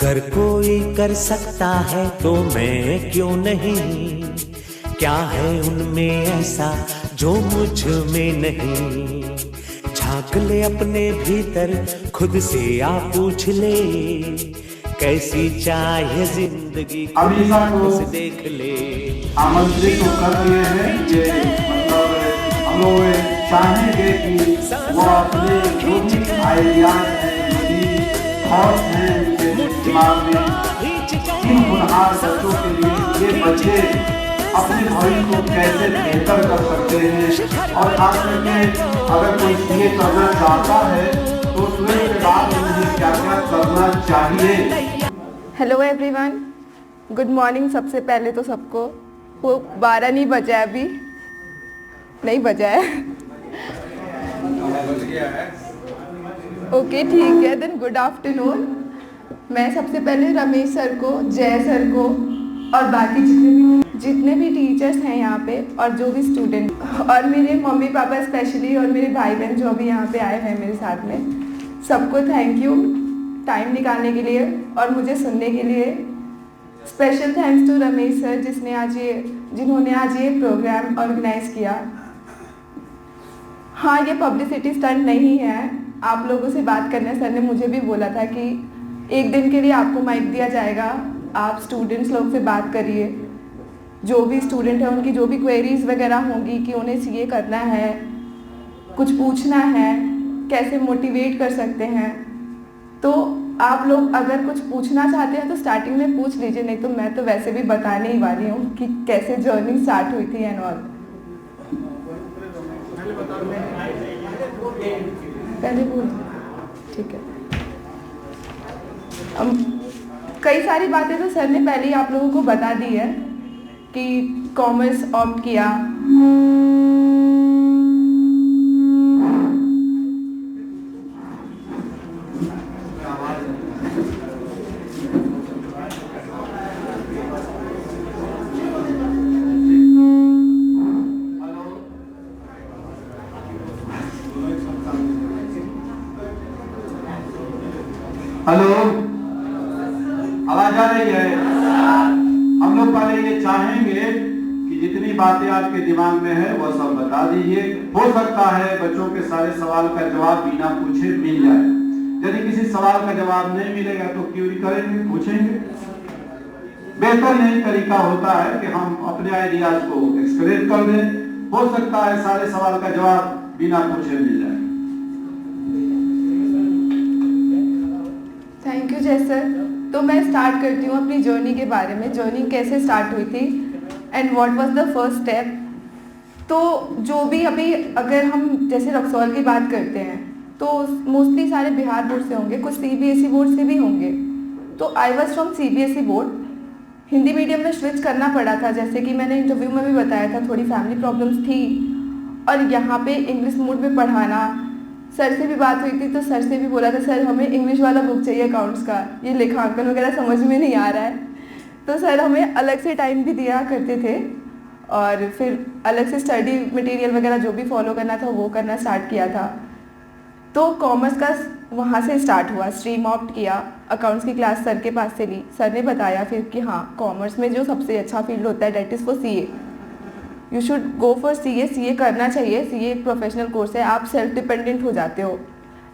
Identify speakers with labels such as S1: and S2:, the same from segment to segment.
S1: अगर कोई कर सकता है तो मैं क्यों नहीं, क्या है उनमें ऐसा जो मुझ में नहीं। झांक ले अपने भीतर खुद से आप पूछ ले, कैसी चाहे जिंदगी खुद से देख ले।
S2: आमंत्रित कर दिए हैं, ये मतलब हम लोग चाहेंगे कि वो अपने जो भी आइडियाज हैं, जो भी थॉट्स हैं उनके दिमाग में, इन होनहार बच्चों के लिए ये बच्चे अपने भविष्य को कैसे बेहतर कर सकते हैं। और खास करके अगर कोई सीए करना चाहता है तो 12th के बाद उन्हें क्या क्या करना चाहिए।
S3: Hello everyone, good morning. सबसे पहले तो सबको, वो 12 नहीं बजा है, अभी नहीं बजा है। ओके ठीक है, देन गुड आफ्टरनून। मैं सबसे पहले रमेश सर को, जय सर को और बाकी जितने भी टीचर्स हैं यहाँ पे और जो भी स्टूडेंट और मेरे मम्मी पापा स्पेशली और मेरे भाई बहन जो अभी यहाँ पे आए हैं मेरे साथ में, सबको थैंक यू टाइम निकालने के लिए और मुझे सुनने के लिए। Special thanks to Ramesh sir जिन्होंने आज ये प्रोग्राम ऑर्गेनाइज किया। हाँ, ये पब्लिसिटी स्टंट नहीं है, आप लोगों से बात करने सर ने मुझे भी बोला था कि एक दिन के लिए आपको माइक दिया जाएगा, आप स्टूडेंट्स लोग से बात करिए। जो भी स्टूडेंट है उनकी जो भी क्वेरीज वगैरह होंगी कि उन्हें सीए करना है, कुछ पूछना है, कैसे मोटिवेट कर सकते हैं, तो आप लोग अगर कुछ पूछना चाहते हैं तो स्टार्टिंग में पूछ लीजिए, नहीं तो मैं तो वैसे भी बताने ही वाली हूँ कि कैसे जर्नी स्टार्ट हुई थी एंड ऑल। पहले बोल, ठीक है। कई सारी बातें तो सर ने पहले ही आप लोगों को बता दी है कि कॉमर्स ऑप्ट किया।
S2: हेलो, आवाज आ रही है? हम लोग पहले ये चाहेंगे कि जितनी बातें आपके दिमाग में है वो सब बता दीजिए। हो सकता है बच्चों के सारे सवाल का जवाब बिना पूछे मिल जाए। यदि किसी सवाल का जवाब नहीं मिलेगा तो क्यूरी करेंगे, पूछेंगे। बेहतर यही तरीका होता है कि हम अपने आइडियाज को एक्सप्रेस कर दें। हो सकता है सारे सवाल का जवाब बिना पूछे मिल जाए।
S3: थैंक यू जय सर। तो मैं स्टार्ट करती हूँ अपनी जर्नी के बारे में, जर्नी कैसे स्टार्ट हुई थी and what was the first step. तो जो भी अभी अगर हम जैसे रक्सौल की बात करते हैं तो मोस्टली सारे बिहार बोर्ड से होंगे, कुछ सीबीएसई बोर्ड से भी होंगे। तो I was from CBSE board. Hindi medium में स्विच करना पड़ा था, जैसे कि मैंने इंटरव्यू में भी बताया था, थोड़ी फैमिली प्रॉब्लम्स थी और यहाँ पे इंग्लिश मोड में पढ़ाना। सर से भी बात हुई थी तो सर से भी बोला था सर हमें इंग्लिश वाला बुक चाहिए अकाउंट्स का, ये लेखांकन वगैरह समझ में नहीं आ रहा है। तो सर हमें अलग से टाइम भी दिया करते थे और फिर अलग से स्टडी मटेरियल वगैरह जो भी फॉलो करना था वो करना स्टार्ट किया था। तो कॉमर्स का वहाँ से स्टार्ट हुआ, स्ट्रीम ऑप्ट किया, अकाउंट्स की क्लास सर के पास से ली। सर ने बताया फिर कि हाँ, कॉमर्स में जो सबसे अच्छा फील्ड होता है that is for CA, you should go for CA. CA करना चाहिए, सीए एक प्रोफेशनल कोर्स है, आप सेल्फ डिपेंडेंट हो जाते हो।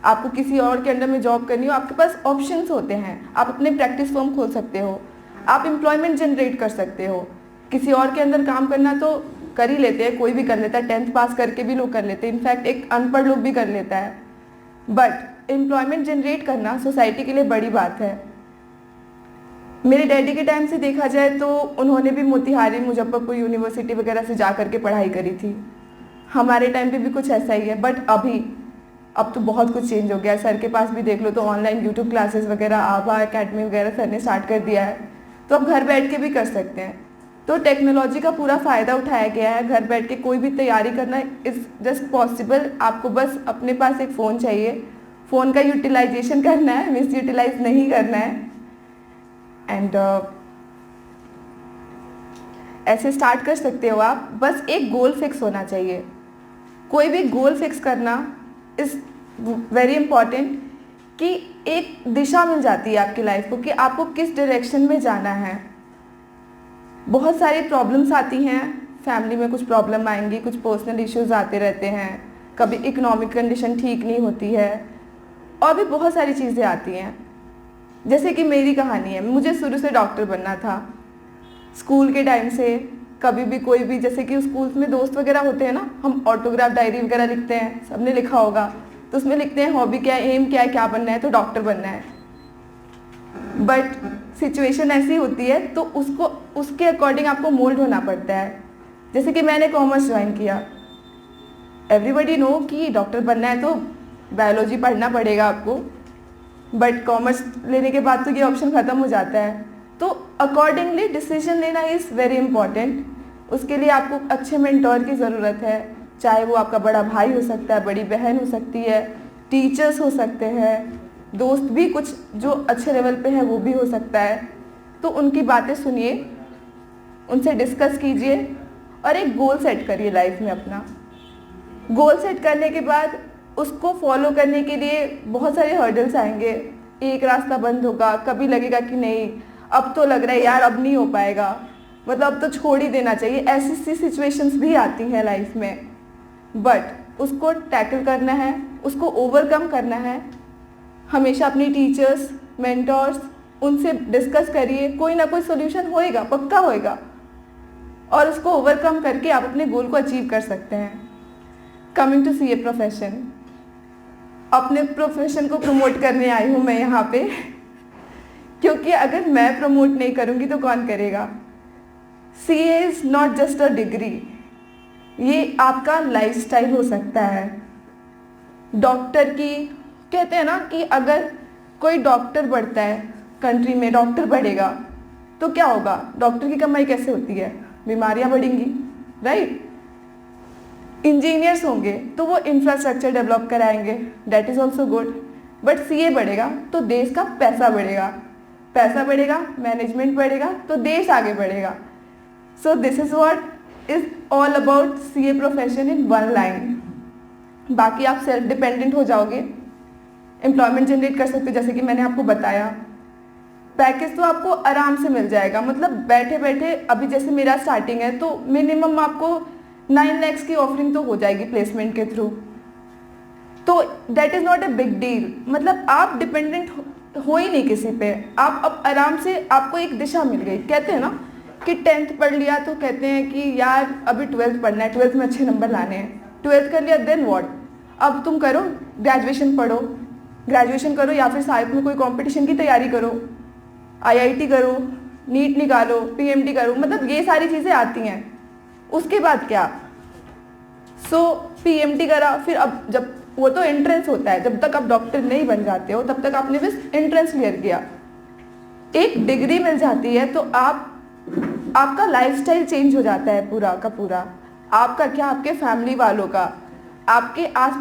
S3: आपको किसी और के अंडर में जॉब करनी हो, आपके पास ऑप्शंस होते हैं, आप अपने प्रैक्टिस फर्म खोल सकते हो, आप एम्प्लॉयमेंट जनरेट कर सकते हो। किसी और के अंदर काम करना तो कर ही लेते हैं, कोई भी कर लेता है, 10th पास करके भी लोग कर लेते हैं, इनफैक्ट एक अनपढ़ लोग भी कर लेता है। बट एम्प्लॉयमेंट जनरेट करना सोसाइटी के लिए बड़ी बात है। मेरे डैडी के टाइम से देखा जाए तो उन्होंने भी मोतिहारी, मुजफ्फरपुर यूनिवर्सिटी वगैरह से जा करके पढ़ाई करी थी। हमारे टाइम पे भी कुछ ऐसा ही है, बट अब तो बहुत कुछ चेंज हो गया है। सर के पास भी देख लो तो ऑनलाइन यूट्यूब क्लासेस वगैरह, आभा एकेडमी वगैरह सर ने स्टार्ट कर दिया है, तो अब घर बैठ के भी कर सकते हैं। तो टेक्नोलॉजी का पूरा फ़ायदा उठाया गया है, घर बैठ के कोई भी तैयारी करना इज़ जस्ट पॉसिबल। आपको बस अपने पास एक फ़ोन चाहिए, फ़ोन का यूटिलाइजेशन करना है, मिस यूटिलाइज नहीं करना है। एंड ऐसे स्टार्ट कर सकते हो आप। बस एक गोल फिक्स होना चाहिए, कोई भी गोल फिक्स करना इज़ वेरी इंपॉर्टेंट कि एक दिशा मिल जाती है आपकी लाइफ को कि आपको किस डायरेक्शन में जाना है। बहुत सारी प्रॉब्लम्स आती हैं, फैमिली में कुछ प्रॉब्लम आएंगी, कुछ पर्सनल इश्यूज आते रहते हैं, कभी इकोनॉमिक कंडीशन ठीक नहीं होती है, और भी बहुत सारी चीज़ें आती हैं। जैसे कि मेरी कहानी है, मुझे शुरू से डॉक्टर बनना था। स्कूल के टाइम से कभी भी कोई भी, जैसे कि स्कूल में दोस्त वगैरह होते हैं ना, हम ऑटोग्राफ डायरी वगैरह लिखते हैं, सबने लिखा होगा, तो उसमें लिखते हैं हॉबी क्या है, एम क्या है, क्या बनना है, तो डॉक्टर बनना है। बट सिचुएशन ऐसी होती है तो उसको उसके अकॉर्डिंग आपको मोल्ड होना पड़ता है। जैसे कि मैंने कॉमर्स ज्वाइन किया, एवरीबडी नो कि डॉक्टर बनना है तो बायोलॉजी पढ़ना पड़ेगा आपको, बट कॉमर्स लेने के बाद तो ये ऑप्शन ख़त्म हो जाता है। तो अकॉर्डिंगली डिसीजन लेना इज़ वेरी इंपॉर्टेंट। उसके लिए आपको अच्छे मेंटोर की ज़रूरत है, चाहे वो आपका बड़ा भाई हो सकता है, बड़ी बहन हो सकती है, टीचर्स हो सकते हैं, दोस्त भी कुछ जो अच्छे लेवल पे है वो भी हो सकता है। तो उनकी बातें सुनिए, उनसे डिस्कस कीजिए और एक गोल सेट करिए लाइफ में अपना। गोल सेट करने के बाद उसको फॉलो करने के लिए बहुत सारे हर्डल्स आएंगे, एक रास्ता बंद होगा, कभी लगेगा कि नहीं अब तो लग रहा है यार अब नहीं हो पाएगा, मतलब अब तो छोड़ ही देना चाहिए, ऐसी सी सिचुएशंस भी आती हैं लाइफ में। बट उसको टैकल करना है, उसको ओवरकम करना है। हमेशा अपनी टीचर्स, मेंटोर्स, उनसे डिस्कस करिए, कोई ना कोई सोल्यूशन होएगा, पक्का होएगा, और उसको ओवरकम करके आप अपने गोल को अचीव कर सकते हैं। कमिंग टू सीए प्रोफेशन, अपने प्रोफेशन को प्रमोट करने आई हूँ मैं यहाँ पे, क्योंकि अगर मैं प्रमोट नहीं करूँगी तो कौन करेगा। CA is not just a degree, ये आपका लाइफस्टाइल हो सकता है। डॉक्टर की कहते हैं ना कि अगर कोई डॉक्टर बढ़ता है, कंट्री में डॉक्टर बढ़ेगा तो क्या होगा, डॉक्टर की कमाई कैसे होती है, बीमारियां बढ़ेंगी, राइट। इंजीनियर्स होंगे तो वो इंफ्रास्ट्रक्चर डेवलप कराएंगे, that is also good. But CA बढ़ेगा तो देश का पैसा बढ़ेगा, पैसा बढ़ेगा, मैनेजमेंट बढ़ेगा, तो देश आगे बढ़ेगा। So this is what is all about CA profession in one line. बाकी आप सेल्फ डिपेंडेंट हो जाओगे, एम्प्लॉयमेंट जनरेट कर सकते हो, जैसे कि मैंने आपको बताया। पैकेज तो आपको आराम से मिल जाएगा, मतलब बैठे बैठे, अभी जैसे मेरा स्टार्टिंग है तो मिनिमम आपको 9 lakhs की ऑफरिंग तो हो जाएगी प्लेसमेंट के थ्रू, तो that is not a big deal. मतलब आप डिपेंडेंट हो ही नहीं किसी पे, आप अब आराम से, आपको एक दिशा मिल गई। कहते हैं ना कि 10th पढ़ लिया तो कहते हैं कि यार अभी 12th पढ़ना है, 12th में अच्छे नंबर लाने हैं, 12th कर लिया देन व्हाट, अब तुम करो ग्रेजुएशन, पढ़ो, ग्रेजुएशन करो या फिर साथ में कोई कंपटीशन की तैयारी करो, आईआईटी करो, नीट निकालो, पीएमटी करो, मतलब ये सारी चीज़ें आती हैं। उसके बाद क्या, सो पीएमटी करा, फिर अब जब वो तो एंट्रेंस होता है, जब तक आप डॉक्टर नहीं बन जाते हो तब तक आपने बस एंट्रेंस क्लियर किया, एक डिग्री मिल जाती है तो आपका लाइफस्टाइल चेंज हो जाता है पूरा का पूरा। आपका क्या, आपके फैमिली वालों का, आपके आस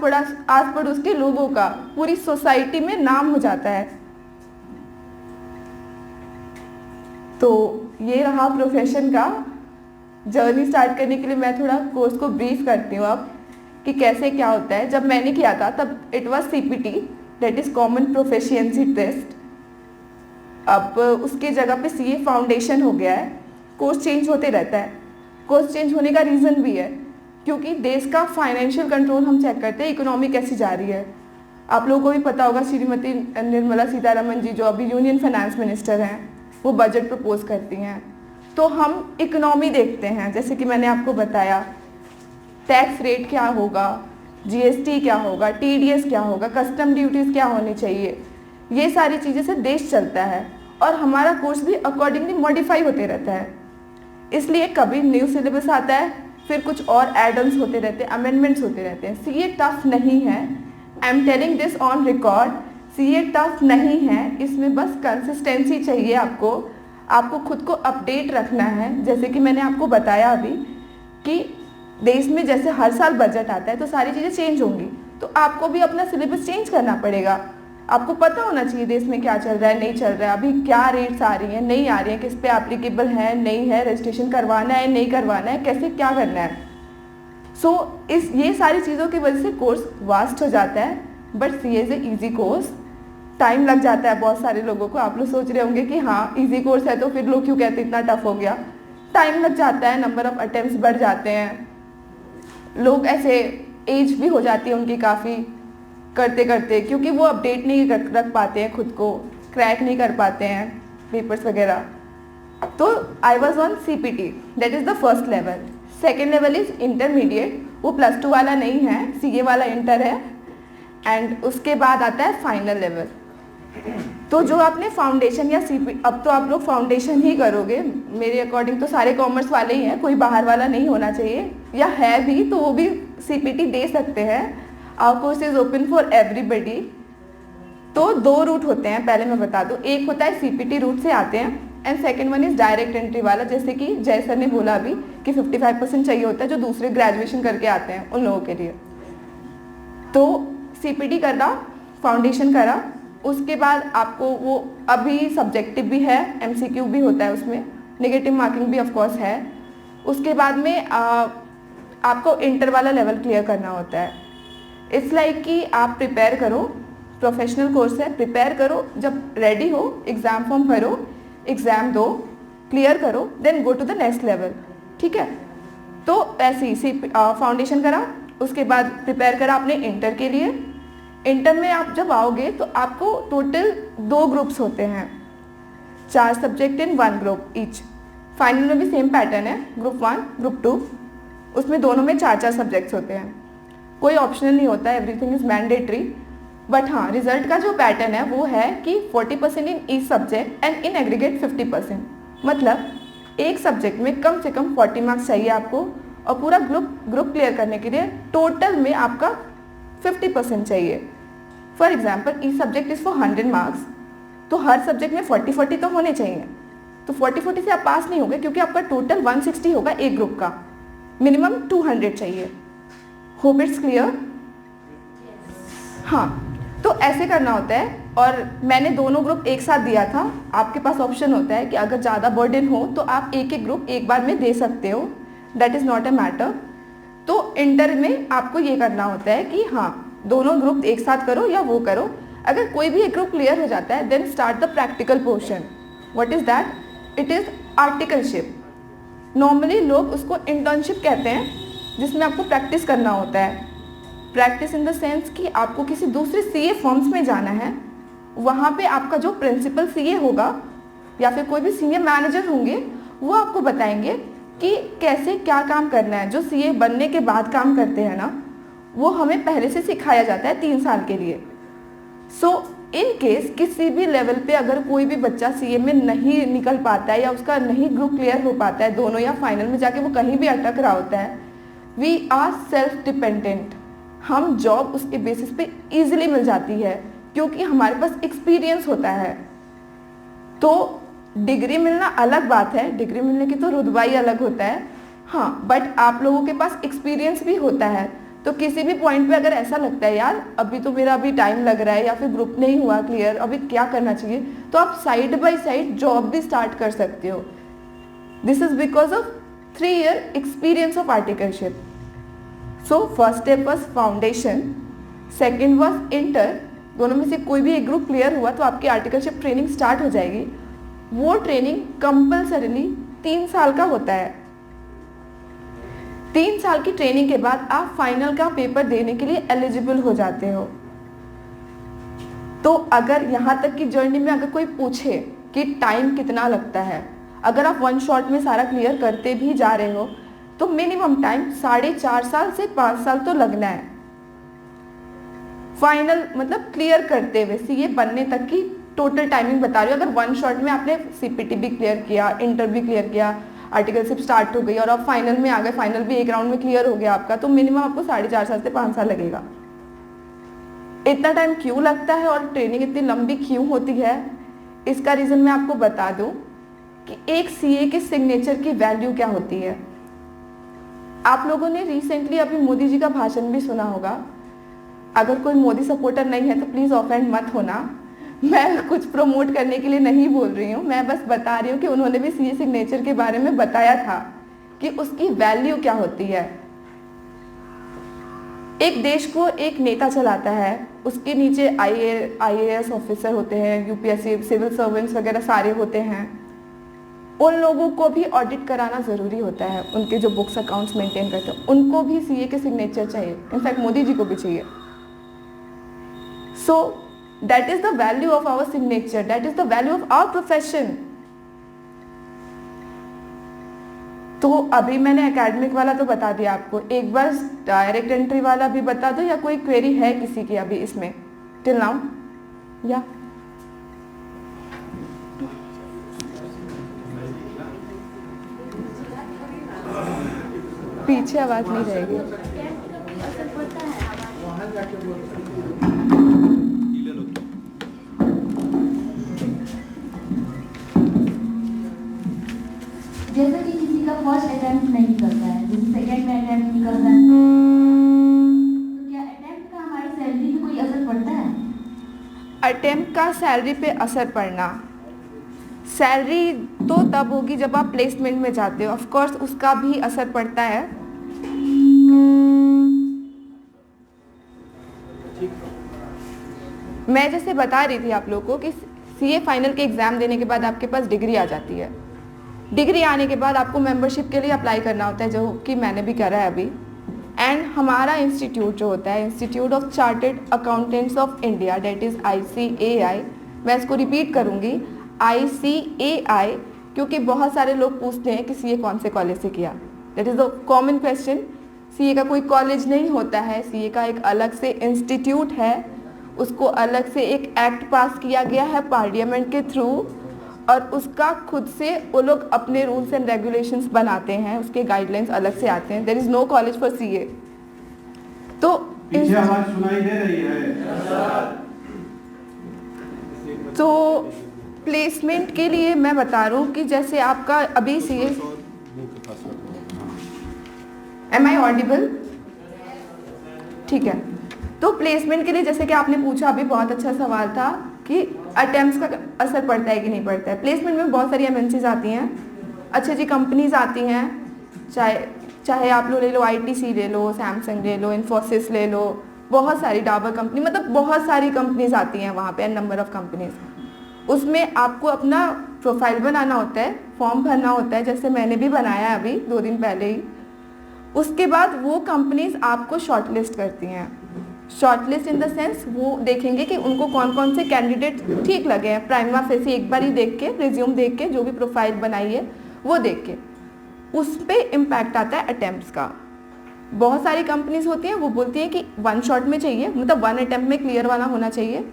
S3: पड़ोस के लोगों का, पूरी सोसाइटी में नाम हो जाता है। तो ये रहा प्रोफेशन का। जर्नी स्टार्ट करने के लिए मैं थोड़ा कोर्स को ब्रीफ करती हूँ अब कि कैसे क्या होता है। जब मैंने किया था तब it was CPT, that is common proficiency test. अब उसके जगह पे सीए फाउंडेशन हो गया है। कोर्स चेंज होते रहता है, कोर्स चेंज होने का रीज़न भी है क्योंकि देश का फाइनेंशियल कंट्रोल हम चेक करते हैं, इकोनॉमी कैसी जा रही है। आप लोगों को भी पता होगा श्रीमती निर्मला सीतारमण जी जो अभी यूनियन फाइनेंस मिनिस्टर हैं, वो बजट प्रपोज करती हैं, तो हम इकोनॉमी देखते हैं। जैसे कि मैंने आपको बताया टैक्स रेट क्या होगा, जीएसटी क्या होगा, टीडीएस क्या होगा, कस्टम ड्यूटीज़ क्या होनी चाहिए, ये सारी चीज़ें से देश चलता है और हमारा कोर्स भी अकॉर्डिंगली मॉडिफाई होते रहता है। इसलिए कभी न्यू सिलेबस आता है, फिर कुछ और एडम्स होते रहते हैं, अमेंडमेंट्स होते रहते हैं। सीए टफ नहीं है, I am telling this on record, CA tough नहीं है, इसमें बस कंसिस्टेंसी चाहिए आपको खुद को अपडेट रखना है। जैसे कि मैंने आपको बताया अभी कि देश में जैसे हर साल बजट आता है तो सारी चीज़ें चेंज होंगी, तो आपको भी अपना सिलेबस चेंज करना पड़ेगा। आपको पता होना चाहिए देश में क्या चल रहा है, नहीं चल रहा है, अभी क्या रेट्स आ रही हैं, नहीं आ रही हैं, किस पे एप्लीकेबल है, नहीं है, रजिस्ट्रेशन करवाना है, नहीं करवाना है, कैसे क्या करना है। ये सारी चीज़ों की वजह से कोर्स वास्ट हो जाता है, but CA is a easy course. Time लग जाता है बहुत सारे लोगों को। आप लोग सोच रहे होंगे कि हाँ इजी कोर्स है तो फिर लोग क्यों कहते इतना टफ हो गया। टाइम लग जाता है, नंबर ऑफ अटेम्प्ट्स बढ़ जाते हैं, लोग ऐसे एज भी हो जाती है उनकी काफ़ी करते करते, क्योंकि वो अपडेट नहीं रख पाते हैं खुद को, क्रैक नहीं कर पाते हैं पेपर्स वगैरह। तो I was on CPT, that is the first level. Second level is intermediate, वो +2 वाला नहीं है, CA वाला इंटर है। एंड उसके बाद आता है फाइनल लेवल। तो जो आपने फाउंडेशन या अब तो आप लोग फाउंडेशन ही करोगे, मेरे अकॉर्डिंग तो सारे कॉमर्स वाले ही हैं, कोई बाहर वाला नहीं होना चाहिए, या है भी तो वो भी CPT दे सकते हैं। Our course is open for everybody. तो 2 रूट होते हैं, पहले मैं बता दूं। एक होता है CPT रूट से आते हैं and second one is direct entry वाला, जैसे कि जय सर ने बोला अभी कि 55% चाहिए होता है जो दूसरे ग्रेजुएशन करके आते हैं उन लोगों के लिए। तो CPT करा, फाउंडेशन करा, उसके बाद आपको वो अभी सब्जेक्टिव भी है, MCQ भी होता है उसमें, नेगेटिव मार्किंग भी ऑफकोर्स है। उसके बाद में आपको इंटर वाला लेवल क्लियर करना होता है। इट्स लाइक कि आप प्रिपेयर करो, प्रोफेशनल कोर्स है, प्रिपेयर करो, जब रेडी हो एग्ज़ाम फॉर्म भरो, एग्ज़ाम दो, क्लियर करो, then go to the next level. ठीक है, तो ऐसे ही फाउंडेशन करा, उसके बाद प्रिपेयर करा आपने इंटर के लिए। इंटर में आप जब आओगे तो आपको टोटल 2 ग्रुप्स होते हैं, 4 subject in 1 group each. Final में भी सेम पैटर्न है, ग्रुप 1 ग्रुप 2, उसमें दोनों में 4-4 सब्जेक्ट्स होते हैं, कोई ऑप्शनल नहीं होता, एवरीथिंग इज मैंडेटरी। बट हाँ, रिजल्ट का जो पैटर्न है वो है कि 40% in each subject and in aggregate 50%। मतलब एक सब्जेक्ट में कम से कम 40 मार्क्स चाहिए आपको, और पूरा ग्रुप क्लियर करने के लिए टोटल में आपका 50% चाहिए। For example each subject is for 100 marks, तो हर सब्जेक्ट में 40-40 तो होने चाहिए। तो 40-40 से आप पास नहीं होगे, क्योंकि आपका टोटल 160 होगा एक ग्रुप का, मिनिमम 200 चाहिए। Hope it's clear? हाँ, तो ऐसे करना होता है। और मैंने दोनों ग्रुप एक साथ दिया था। आपके पास ऑप्शन होता है कि अगर ज़्यादा बर्डन हो तो आप एक ग्रुप एक बार में दे सकते हो, that is not a matter. तो इंटर में आपको ये करना होता है कि हाँ, दोनों ग्रुप एक साथ करो या वो करो। अगर कोई भी एक ग्रुप क्लियर हो जाता है, then start the practical portion. What is that? It is articleship. Normally लोग उसको इंटर्नशिप कहते हैं, जिसमें आपको प्रैक्टिस करना होता है। प्रैक्टिस इन द सेंस कि आपको किसी दूसरे CA फॉर्म्स में जाना है, वहाँ पे आपका जो प्रिंसिपल CA होगा या फिर कोई भी सीनियर मैनेजर होंगे, वो आपको बताएंगे कि कैसे क्या काम करना है। जो CA बनने के बाद काम करते हैं ना, वो हमें पहले से सिखाया जाता है 3 साल के लिए। सो इन केस किसी भी लेवल पे अगर कोई भी बच्चा CA में नहीं निकल पाता है या उसका नहीं ग्रुप क्लियर हो पाता है दोनों, या फाइनल में जाके वो कहीं भी अटक रहा होता है, वी आर सेल्फ डिपेंडेंट। हम जॉब उसके बेसिस पे इजीली मिल जाती है, क्योंकि हमारे पास एक्सपीरियंस होता है। तो डिग्री मिलना अलग बात है, डिग्री मिलने की तो रुतबा ही अलग होता है। हाँ, बट आप लोगों के पास एक्सपीरियंस भी होता है। तो किसी भी पॉइंट पे अगर ऐसा लगता है यार अभी तो मेरा अभी टाइम लग रहा है या फिर ग्रुप नहीं हुआ क्लियर, अभी क्या करना चाहिए, तो आप साइड बाय साइड जॉब भी स्टार्ट कर सकते हो। This is because of 3 year experience of articleship. So first step was foundation, second was inter. दोनों में से कोई भी एक ग्रुप क्लियर हुआ तो आपकी आर्टिकलशिप ट्रेनिंग स्टार्ट हो जाएगी। वो ट्रेनिंग कंपल्सरीली 3 साल का होता है। 3 साल की ट्रेनिंग के बाद आप फाइनल का पेपर देने के लिए एलिजिबल हो जाते हो। तो अगर यहाँ तक की जर्नी में अगर कोई पूछे कि टाइम कितना लगता है, अगर आप 1 शॉट में सारा क्लियर करते भी जा रहे हो तो मिनिमम टाइम 4.5 साल से 5 साल तो लगना है। फाइनल मतलब क्लियर करते हुए CA बनने तक की टोटल टाइमिंग बता रही हूँ। अगर 1 शॉट में आपने CPT भी क्लियर किया, इंटर भी क्लियर किया, आर्टिकलशिप स्टार्ट हो गई और आप फाइनल में आ गए, फाइनल भी एक राउंड में क्लियर हो गया आपका, तो मिनिमम आपको 4.5 साल से 5 साल लगेगा। इतना टाइम क्यों लगता है और ट्रेनिंग इतनी लंबी क्यों होती है, इसका रीज़न मैं आपको बता दूं कि एक CA के सिग्नेचर की वैल्यू क्या होती है। आप लोगों ने रिसेंटली अभी मोदी जी का भाषण भी सुना होगा। अगर कोई मोदी सपोर्टर नहीं है तो प्लीज़ ऑफेंड मत होना, मैं कुछ प्रमोट करने के लिए नहीं बोल रही हूँ, मैं बस बता रही हूँ कि उन्होंने भी CA सिग्नेचर के बारे में बताया था कि उसकी वैल्यू क्या होती है। एक देश को एक नेता चलाता है, उसके नीचे IAS ऑफिसर होते हैं, UPSC सिविल सर्वेंट्स वगैरह सारे होते हैं, उन लोगों को भी ऑडिट कराना ज़रूरी होता है। उनके जो बुक्स अकाउंट्स मेंटेन करते हैं उनको भी CA के सिग्नेचर चाहिए, इनफैक्ट मोदी जी को भी चाहिए। So that is the value of our signature, that is the value of our profession. तो अभी मैंने एकेडमिक वाला तो बता दिया आपको, एक बार डायरेक्ट एंट्री वाला भी बता दो, या कोई क्वेरी है किसी की अभी इसमें टिल नाउ? या पीछे आवाज नहीं रहेगी।
S4: जैसे कि किसी का फर्स्ट अटेम्प्ट नहीं निकलता है, जैसे सेकंड में अटेम्प्ट निकलता है, तो क्या अटेम्प्ट का हमारी सैलरी पे कोई असर पड़ता है?
S3: अटेम्प्ट का सैलरी पे असर पड़ना, सैलरी तो तब होगी जब आप प्लेसमेंट में जाते हो, ऑफ कोर्स उसका भी असर पड़ता है। मैं जैसे बता रही थी आप लोगों को कि CA फाइनल के एग्ज़ाम देने के बाद आपके पास डिग्री आ जाती है। डिग्री आने के बाद आपको मेंबरशिप के लिए अप्लाई करना होता है, जो कि मैंने भी करा है अभी। एंड हमारा इंस्टीट्यूट जो होता है, institute of chartered accountants of India, that is ICAI, मैं इसको रिपीट करूँगी, ICAI, क्योंकि बहुत सारे लोग पूछते हैं कि CA कौन से कॉलेज से किया। That is the common question. CA का कोई कॉलेज नहीं होता है, CA का एक अलग से इंस्टीट्यूट है, उसको अलग से एक एक्ट पास किया गया है पार्लियामेंट के थ्रू, और उसका खुद से वो लोग अपने रूल्स एंड रेगुलेशंस बनाते हैं, उसके गाइडलाइंस अलग से आते हैं। There is no college for CA। तो
S2: पीछे आवाज सुनाई दे रही है?
S3: तो प्लेसमेंट के लिए मैं बता रहा हूँ कि जैसे आपका अभी CA, एम आई ऑडिबल? ठीक है। तो प्लेसमेंट के लिए जैसे कि आपने पूछा, अभी बहुत अच्छा सवाल था कि अटेम्प्ट्स का असर पड़ता है कि नहीं पड़ता है। प्लेसमेंट में बहुत सारी MNCs आती हैं, अच्छी अच्छी कंपनीज आती हैं, चाहे आप लोग ले लो, ITC ले लो, सैमसंग ले लो, इन्फोसिस ले लो, बहुत सारी, डाबर कंपनी, मतलब बहुत सारी कंपनीज आती हैं वहाँ पे, नंबर ऑफ कंपनीज। उसमें आपको अपना प्रोफाइल बनाना होता है, फॉर्म भरना होता है, जैसे मैंने भी बनाया है अभी 2 दिन पहले ही। उसके बाद वो कंपनीज आपको शॉर्टलिस्ट करती हैं। शॉर्टलिस्ट इन द सेंस वो देखेंगे कि उनको कौन कौन से कैंडिडेट ठीक लगे हैं, प्राइमा फेसी एक बार ही देख के, रिज्यूम देख के, जो भी प्रोफाइल बनाई है वो देख के, उस पर इम्पैक्ट आता है अटेम्प्ट्स का। बहुत सारी कंपनीज होती हैं वो बोलती हैं कि 1 शॉट में चाहिए, मतलब 1 अटेम्प्ट में क्लियर वाला होना चाहिए।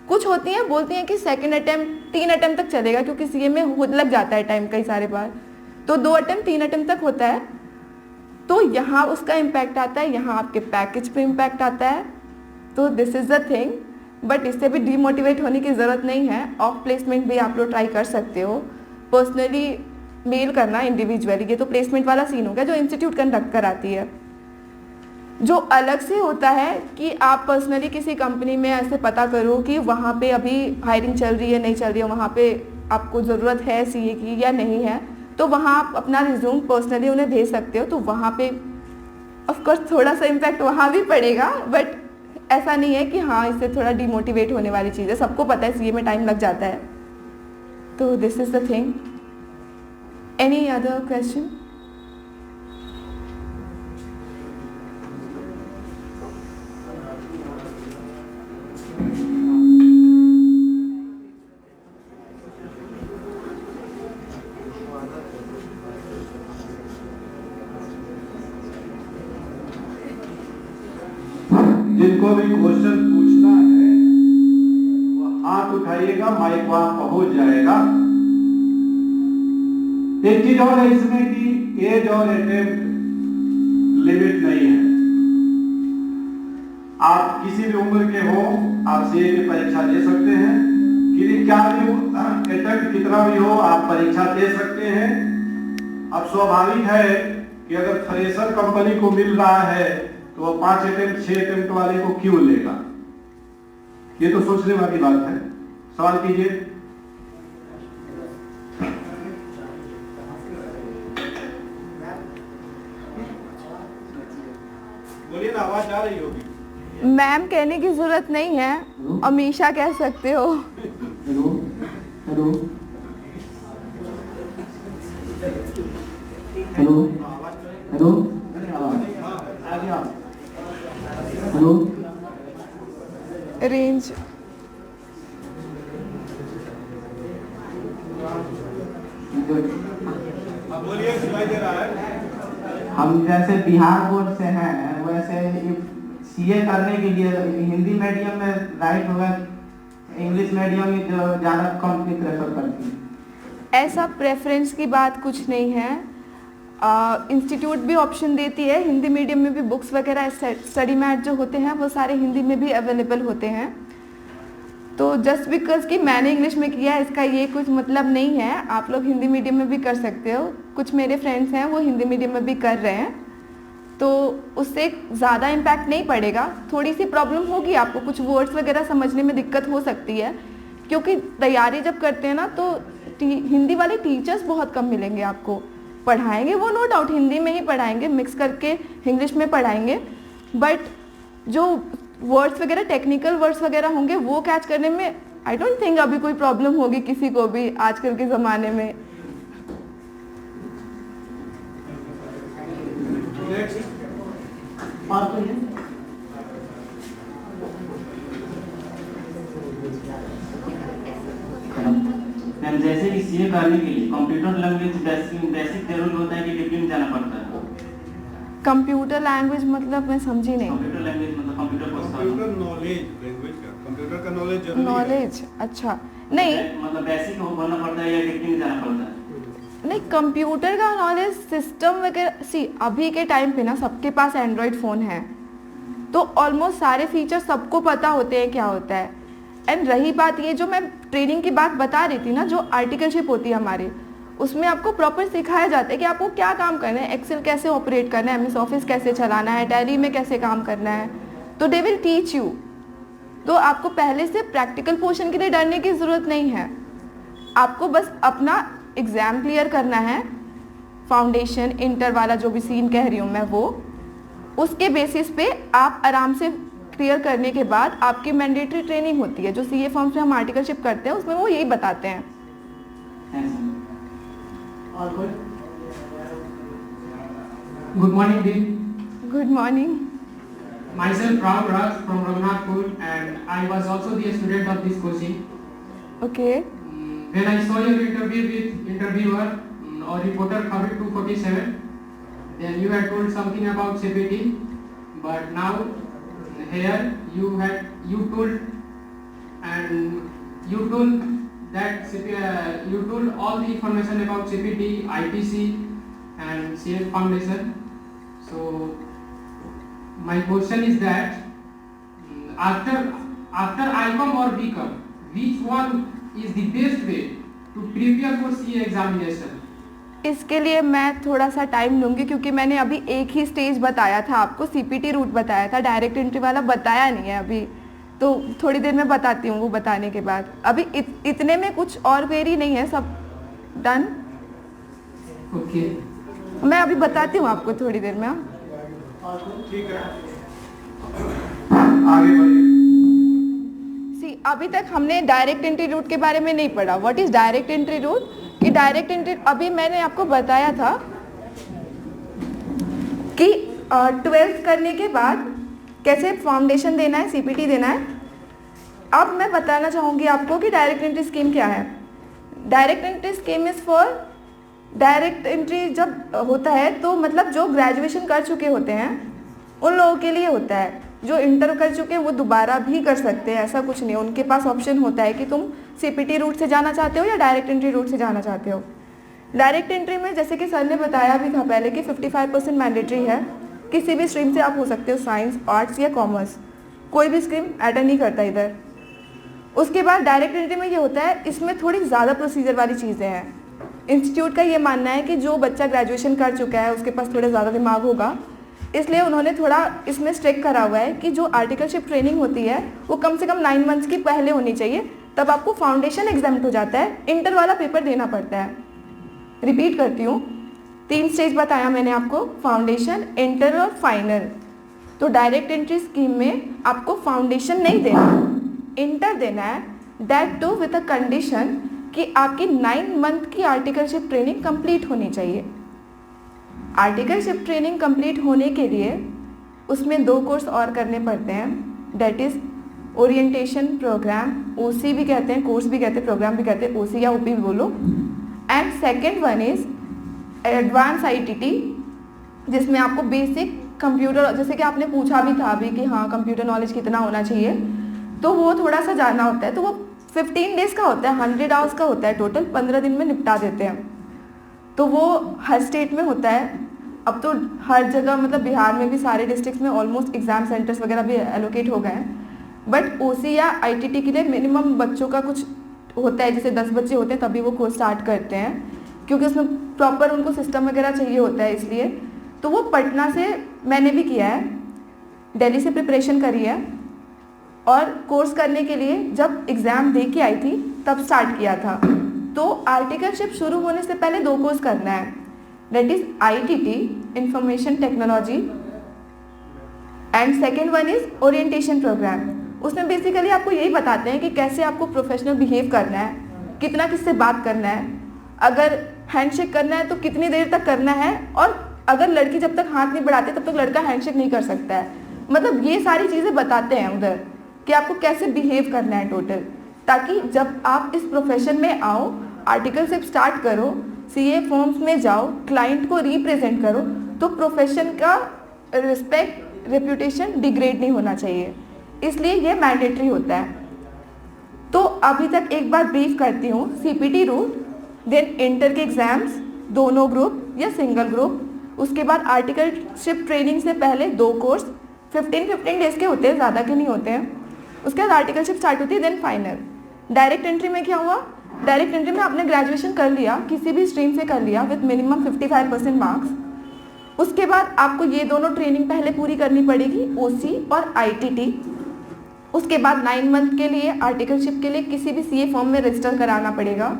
S3: कुछ होती हैं बोलती हैं कि 2nd अटेम्प्ट 3 अटेम्प्ट तक चलेगा, क्योंकि CA में लग जाता है टाइम कई सारे बार, तो 2 अटेम्प्ट 3 अटेम्प्ट तक होता है। तो यहाँ उसका इम्पैक्ट आता है, यहाँ आपके पैकेज पे इम्पैक्ट आता है। तो this is the thing, but इससे भी डीमोटिवेट होने की ज़रूरत नहीं है। ऑफ प्लेसमेंट भी आप लोग ट्राई कर सकते हो, पर्सनली मेल करना इंडिविजुअली। ये तो प्लेसमेंट वाला सीन हो गया जो इंस्टीट्यूट कंडक्ट कराती है। जो अलग से होता है कि आप पर्सनली किसी कंपनी में ऐसे पता करो कि वहाँ पे अभी हायरिंग चल रही है नहीं चल रही है, वहाँ पे आपको ज़रूरत है CA की या नहीं है, तो वहाँ आप अपना रिज्यूम पर्सनली उन्हें भेज सकते हो। तो वहाँ पे ऑफकोर्स थोड़ा सा इम्पैक्ट वहाँ भी पड़ेगा, बट ऐसा नहीं है कि हाँ इससे थोड़ा डिमोटिवेट होने वाली चीज़ है। सबको पता है CA में टाइम लग जाता है। तो this is the thing. Any other question?
S2: जिनको भी क्वेश्चन पूछना है वो हाथ उठाइएगा, माइक वहां पहुंच जाएगा। एक चीज और है इसमें कि एज और अटेम्प्ट लिमिट नहीं है। आप किसी भी उम्र के हो, आप CA की परीक्षा दे सकते हैं, कि क्या भी अटेम्प्ट कितना भी हो आप परीक्षा दे सकते हैं। अब स्वाभाविक है कि अगर फ्रेशर कंपनी को मिल रहा है तो वो 5 अटेम्प्ट 6 अटेम्प्ट वाले को क्यों लेगा? ये तो सोचने वाली बात है। सवाल कीजिए। बोलिए ना, आवाज आ रही होगी।
S3: मैम कहने की जरूरत नहीं है, अमीशा कह सकते हो।
S5: Hello hello hello hello hello
S3: range
S2: बोलिए, सुनाई दे रहा है।
S5: हम जैसे बिहार बोर्ड से हैं, वैसे सीए करने के लिए हिंदी मीडियम में राइट होगा, इंग्लिश मीडियम में जो ज़्यादा कंपनी प्रेफर करती है।
S3: ऐसा प्रेफरेंस की बात कुछ नहीं है। इंस्टीट्यूट भी ऑप्शन देती है, हिंदी मीडियम में भी बुक्स वगैरह स्टडी मैट जो होते हैं वो सारे हिंदी में भी अवेलेबल होते हैं। तो जस्ट बिकॉज कि मैंने इंग्लिश में किया है इसका ये कुछ मतलब नहीं है, आप लोग हिंदी मीडियम में भी कर सकते हो। कुछ मेरे फ्रेंड्स हैं वो हिंदी मीडियम में भी कर रहे हैं, तो उससे ज़्यादा इम्पैक्ट नहीं पड़ेगा। थोड़ी सी प्रॉब्लम होगी आपको, कुछ वर्ड्स वगैरह समझने में दिक्कत हो सकती है, क्योंकि तैयारी जब करते हैं ना तो हिंदी वाले टीचर्स बहुत कम मिलेंगे आपको। पढ़ाएंगे वो नो डाउट हिंदी में ही पढ़ाएंगे, मिक्स करके इंग्लिश में पढ़ाएंगे, बट जो वर्ड्स वगैरह टेक्निकल वर्ड्स वगैरह होंगे वो कैच करने में आई डोंट थिंक अभी कोई प्रॉब्लम होगी किसी को भी आजकल के ज़माने में।
S5: और कोई है?
S6: मैम जैसे कि सीए करने के लिए कंप्यूटर लैंग्वेज बेसिक जरूर होता है कि डिग्री में जाना पड़ता है?
S3: कंप्यूटर लैंग्वेज मतलब मैं समझी नहीं।
S6: कंप्यूटर लैंग्वेज मतलब computer course
S2: computer knowledge, language का कंप्यूटर का नॉलेज जरूरी है।
S3: नॉलेज, अच्छा नहीं
S6: मतलब बेसिक होना पड़ता है या डिग्री में जाना पड़ता है?
S3: नहीं, कंप्यूटर का नॉलेज सिस्टम वगैरह सी अभी के टाइम पे ना सबके पास एंड्रॉयड फ़ोन है, तो ऑलमोस्ट सारे फीचर सबको पता होते हैं क्या होता है। एंड रही बात ये जो मैं ट्रेनिंग की बात बता रही थी ना, जो आर्टिकलशिप होती है हमारी, उसमें आपको प्रॉपर सिखाया जाता है कि आपको क्या काम करना है, एक्सेल कैसे ऑपरेट करना है, एमएस ऑफिस कैसे चलाना है, टैली में कैसे काम करना है, तो दे विल टीच यू। तो आपको पहले से प्रैक्टिकल पोर्शन के लिए डरने की ज़रूरत नहीं है, आपको बस अपना एग्ज़ाम क्लियर करना है, फाउंडेशन इंटर वाला जो भी सीन कह रही हूँ मैं वो, उसके बेसिस पे आप आराम से क्लियर करने के बाद आपकी मैंडेटरी ट्रेनिंग होती है जो सीए फॉर्म्स में हम आर्टिकलशिप करते हैं, उसमें वो यही बताते हैं।
S5: और कोई? Good morning D.
S3: Good morning.
S5: Myself Ram Raj from Raghunathpur, and I was also the student of this coaching.
S3: Okay
S5: When I saw your interview with interviewer or reporter Khabir 247, then you had told something about CPT, but now here you told that you told all the information about CPT, IPC, and CF Foundation. So my question is that after ICOM or BCOM, which one is the best way to prepare for CA examination?
S3: इसके लिए मैं थोड़ा सा time लूँगी, क्योंकि मैंने अभी एक ही स्टेज बताया था आपको, सीपीटी रूट बताया था, डायरेक्ट एंट्री वाला बताया नहीं है अभी, तो थोड़ी देर में बताती हूँ वो बताने के बाद। अभी इतने में कुछ और क्वेरी नहीं है, सब डन।
S5: ओके,
S3: मैं अभी बताती हूँ आपको थोड़ी देर में।
S2: ठीक है, आगे बढ़िए।
S3: सी अभी तक हमने डायरेक्ट एंट्री रूट के बारे में नहीं पढ़ा। What is direct entry route? कि डायरेक्ट एंट्री अभी मैंने आपको बताया था कि 12th करने के बाद कैसे फाउंडेशन देना है, सीपीटी देना है। अब मैं बताना चाहूँगी आपको कि डायरेक्ट एंट्री स्कीम क्या है। Direct entry scheme is for, direct entry जब होता है तो मतलब जो ग्रेजुएशन कर चुके होते हैं उन लोगों के लिए होता है। जो इंटर कर चुके हैं वो दोबारा भी कर सकते हैं, ऐसा कुछ नहीं। उनके पास ऑप्शन होता है कि तुम सीपीटी रूट से जाना चाहते हो या डायरेक्ट एंट्री रूट से जाना चाहते हो। डायरेक्ट एंट्री में जैसे कि सर ने बताया भी था पहले कि 55% मैंडेटरी है। किसी भी स्ट्रीम से आप हो सकते हो, साइंस, आर्ट्स या कॉमर्स, कोई भी स्ट्रीम मैटर नहीं करता इधर। उसके बाद डायरेक्ट एंट्री में ये होता है, इसमें थोड़ी ज़्यादा प्रोसीजर वाली चीज़ें हैं। इंस्टीट्यूट का ये मानना है कि जो बच्चा ग्रेजुएशन कर चुका है उसके पास थोड़ा ज़्यादा दिमाग होगा, इसलिए उन्होंने थोड़ा इसमें स्ट्रिक्ट करा हुआ है कि जो आर्टिकलशिप ट्रेनिंग होती है वो कम से कम 9 मंथ्स की पहले होनी चाहिए, तब आपको फाउंडेशन एग्जाम हो जाता है, इंटर वाला पेपर देना पड़ता है। रिपीट करती हूँ, 3 स्टेज बताया मैंने आपको, फाउंडेशन, इंटर और फाइनल। तो डायरेक्ट एंट्री स्कीम में आपको फाउंडेशन नहीं देना, इंटर देना है, that too with a condition कि आपकी 9 मंथ की आर्टिकलशिप ट्रेनिंग कंप्लीट होनी चाहिए। आर्टिकलशिप ट्रेनिंग कंप्लीट होने के लिए उसमें 2 कोर्स और करने पड़ते हैं, दैट इज़ ओरिएंटेशन प्रोग्राम, ओसी भी कहते हैं, कोर्स भी कहते हैं, प्रोग्राम भी कहते हैं, ओसी या ओपी भी बोलो। And second one is advance ITT, जिसमें आपको बेसिक कंप्यूटर, जैसे कि आपने पूछा भी था अभी कि हाँ कंप्यूटर नॉलेज कितना होना चाहिए, तो वो थोड़ा सा जानना होता है। तो वो 15 डेज़ का होता है, 100 आवर्स का होता है टोटल, 15 दिन में निपटा देते हैं। तो वो हर स्टेट में होता है। अब तो हर जगह, मतलब बिहार में भी सारे डिस्ट्रिक्ट्स में ऑलमोस्ट एग्जाम सेंटर्स वगैरह भी एलोकेट हो गए हैं। बट ओसी या आईटीटी के लिए मिनिमम बच्चों का कुछ होता है, जैसे 10 बच्चे होते हैं तभी वो कोर्स स्टार्ट करते हैं, क्योंकि उसमें प्रॉपर उनको सिस्टम वगैरह चाहिए होता है, इसलिए। तो वो पटना से मैंने भी किया है, दिल्ली से प्रिपरेशन करी है, और कोर्स करने के लिए जब एग्ज़ाम दे के आई थी तब स्टार्ट किया था। तो आर्टिकलशिप शुरू होने से पहले 2 कोर्स करना है, that is ITT, information technology, and second one is orientation programme. उसमें बेसिकली आपको यही बताते हैं कि कैसे आपको प्रोफेशनल बिहेव करना है, कितना किससे बात करना है, अगर हैंडशेक करना है तो कितनी देर तक करना है, और अगर लड़की जब तक हाथ नहीं बढ़ाती तब तक लड़का हैंडशेक नहीं कर सकता है। मतलब ये सारी चीज़ें बताते हैं उधर कि आपको कैसे बिहेव करना है टोटल, ताकि जब आप इस प्रोफेशन में आओ, आर्टिकलशिप स्टार्ट करो, सीए फॉर्म्स में जाओ, क्लाइंट को रिप्रेजेंट करो, तो प्रोफेशन का रिस्पेक्ट, रेप्यूटेशन डिग्रेड नहीं होना चाहिए, इसलिए ये मैंडेटरी होता है। तो अभी तक एक बार ब्रीफ करती हूँ, सीपीटी रूट, देन इंटर के एग्जाम्स, दोनों ग्रुप या सिंगल ग्रुप, उसके बाद आर्टिकलशिप ट्रेनिंग से पहले 2 कोर्स 15 डेज़ के होते हैं, ज़्यादा के नहीं होते हैं। उसके बाद आर्टिकलशिप स्टार्ट होती है, देन फाइनल। डायरेक्ट एंट्री में क्या हुआ, डायरेक्ट एंट्री में आपने ग्रेजुएशन कर लिया, किसी भी स्ट्रीम से कर लिया विद मिनिमम 55% मार्क्स। उसके बाद आपको ये दोनों ट्रेनिंग पहले पूरी करनी पड़ेगी, ओसी और आईटीटी। उसके बाद 9 मंथ के लिए आर्टिकलशिप के लिए किसी भी सीए फॉर्म में रजिस्टर कराना पड़ेगा।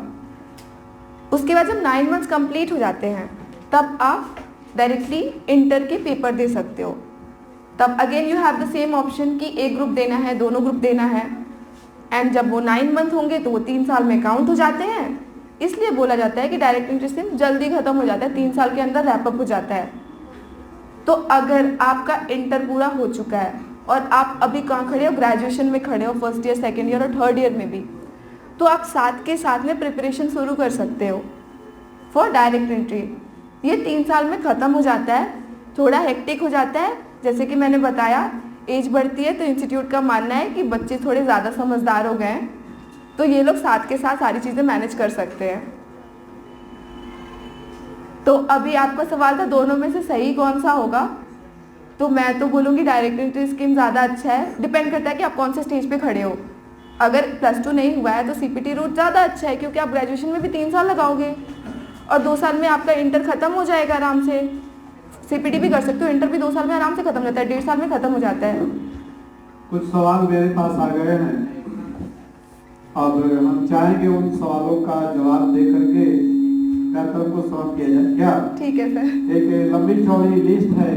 S3: उसके बाद जब 9 मंथ्स कंप्लीट हो जाते हैं तब आप डायरेक्टली इंटर के पेपर दे सकते हो। तब again you have the same option कि एक ग्रुप देना है, दोनों ग्रुप देना है, एंड जब वो 9 मंथ होंगे तो वो 3 साल में काउंट हो जाते हैं। इसलिए बोला जाता है कि डायरेक्ट एंट्री स्कीम जल्दी खत्म हो जाता है, 3 साल के अंदर रैपअप हो जाता है। तो अगर आपका इंटर पूरा हो चुका है और आप अभी कहाँ खड़े हो, ग्रेजुएशन में खड़े हो, फर्स्ट ईयर, सेकेंड ईयर और थर्ड ईयर में भी, तो आप साथ के साथ में प्रिपरेशन शुरू कर सकते हो फॉर डायरेक्ट एंट्री। ये 3 साल में ख़त्म हो जाता है, थोड़ा हेक्टिक हो जाता है, जैसे कि मैंने बताया एज बढ़ती है तो इंस्टीट्यूट का मानना है कि बच्चे थोड़े ज़्यादा समझदार हो गए हैं, तो ये लोग साथ के साथ सारी चीज़ें मैनेज कर सकते हैं। तो अभी आपका सवाल था दोनों में से सही कौन सा होगा, तो मैं तो बोलूँगी डायरेक्ट एंट्री स्कीम ज़्यादा अच्छा है। डिपेंड करता है कि आप कौन से स्टेज पे खड़े हो। अगर +2 नहीं हुआ है तो सीपीटी रूट ज़्यादा अच्छा है, क्योंकि आप ग्रेजुएशन में भी 3 साल लगाओगे और 2 साल में आपका इंटर ख़त्म हो जाएगा आराम से। सीपीटी भी कर सकते हो, इंटर भी 2 साल में आराम से ख़त्म हो जाता है, 1.5 साल में ख़त्म हो जाता है।
S2: कुछ सवाल मेरे पास आ गए हैं, अब हम चाहेंगे उन सवालों का जवाब दे करके कार्यक्रम को समाप्त किया जाए, क्या?
S3: ठीक है सर।
S2: एक लंबी चौड़ी लिस्ट है,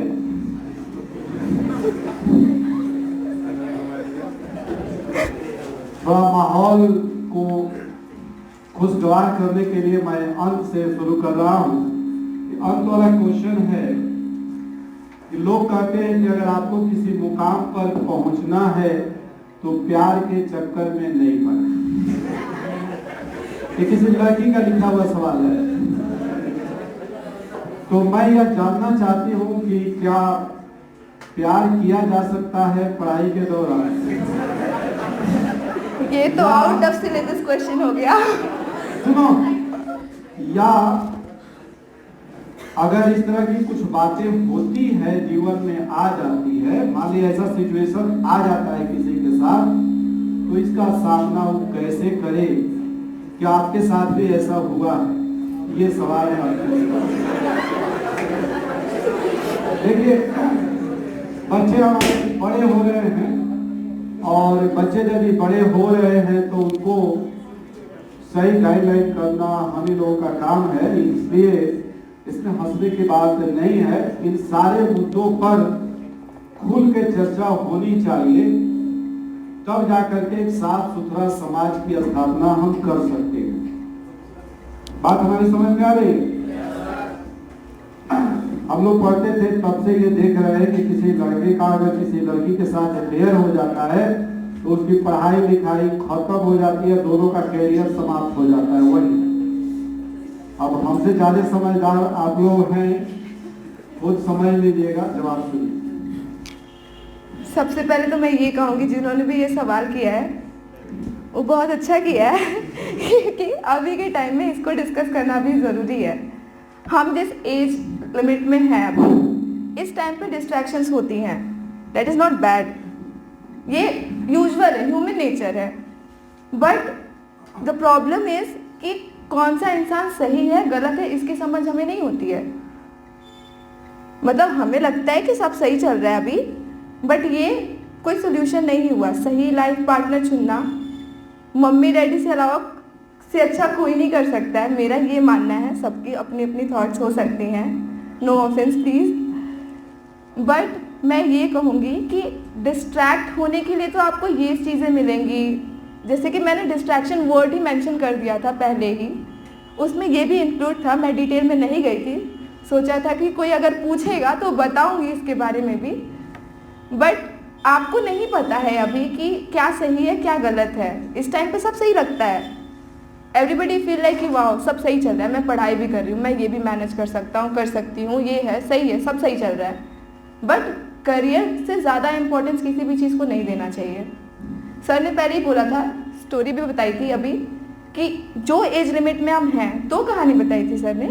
S2: थोड़ा माहौल को खुशगवार करने के लिए मैं अंत से शुरू कर रहा हूँ। अंत वाला क्वेश्चन है कि लोग कहते हैं कि अगर आपको किसी मुकाम पर पहुंचना है तो प्यार के चक्कर में नहीं पड़ना। ये किसी लड़की का लिखा हुआ सवाल है, तो मैं यह जानना चाहती हूँ कि क्या प्यार किया जा सकता है पढ़ाई के दौरान?
S3: ये तो आउट ऑफ सिलेबस क्वेश्चन हो गया।
S2: सुनो, या अगर इस तरह की कुछ बातें होती है, जीवन में आ जाती है, मान लीजिए ऐसा सिचुएशन आ जाता है किसी के साथ, तो इसका सामना वो कैसे करे? क्या आपके साथ भी ऐसा हुआ है? ये सवाल है। देखिए, बच्चे हमारे बड़े हो रहे हैं और बच्चे जब बड़े हो रहे हैं तो उनको सही गाइडलाइन करना हम ही लोगों का काम है, इसलिए इसमें हंसने की बात नहीं है। इन सारे मुद्दों पर खुल के चर्चा होनी चाहिए, तब जाकर के एक साफ सुथरा समाज की स्थापना हम कर सकते हैं। बात हमारी समझ में आ रही है? हम लोग पढ़ते थे तब से ये देख रहे हैं कि किसी लड़के का अगर किसी लड़की के साथ अफेयर हो जाता है तो उसकी पढ़ाई लिखाई खत्म हो जाती है, दोनों का कैरियर समाप्त हो जाता है। वही अब हमसे ज्यादा समझदार आप लोग हैं, खुद समझ लीजिएगा, जवाब सुनिए।
S3: सबसे पहले तो मैं ये कहूँगी जिन्होंने भी ये सवाल किया है वो बहुत अच्छा किया है क्योंकि अभी के टाइम में इसको डिस्कस करना भी ज़रूरी है। हम जिस एज लिमिट में हैं अभी, इस टाइम पे डिस्ट्रैक्शंस होती हैं, दैट इज़ नॉट बैड, ये यूजुअल है, ह्यूमन नेचर है। बट द प्रॉब्लम इज़ कि कौन सा इंसान सही है गलत है इसकी समझ हमें नहीं होती है। मतलब हमें लगता है कि सब सही चल रहा है अभी, बट ये कोई सोल्यूशन नहीं हुआ। सही लाइफ पार्टनर चुनना मम्मी डैडी से अलावा से अच्छा कोई नहीं कर सकता है, मेरा ये मानना है। सबकी अपनी अपनी थॉट्स हो सकती हैं, नो ऑफेंस प्लीज़। बट मैं ये कहूँगी कि डिस्ट्रैक्ट होने के लिए तो आपको ये चीज़ें मिलेंगी, जैसे कि मैंने डिस्ट्रैक्शन वर्ड ही मेंशन कर दिया था पहले ही, उसमें ये भी इंक्लूड था। मैं डिटेल में नहीं गई थी, सोचा था कि कोई अगर पूछेगा तो बताऊँगी इसके बारे में भी। बट आपको नहीं पता है अभी कि क्या सही है क्या गलत है। इस टाइम पे सब सही लगता है, एवरीबडी फील लाइक कि वाह सब सही चल रहा है, मैं पढ़ाई भी कर रही हूँ, मैं ये भी मैनेज कर सकता हूँ, कर सकती हूँ, ये है सही है, सब सही चल रहा है। बट करियर से ज़्यादा इम्पोर्टेंस किसी भी चीज़ को नहीं देना चाहिए। सर ने पहले ही बोला था, स्टोरी भी बताई थी अभी कि जो एज लिमिट में हम हैं, तो कहानी बताई थी सर ने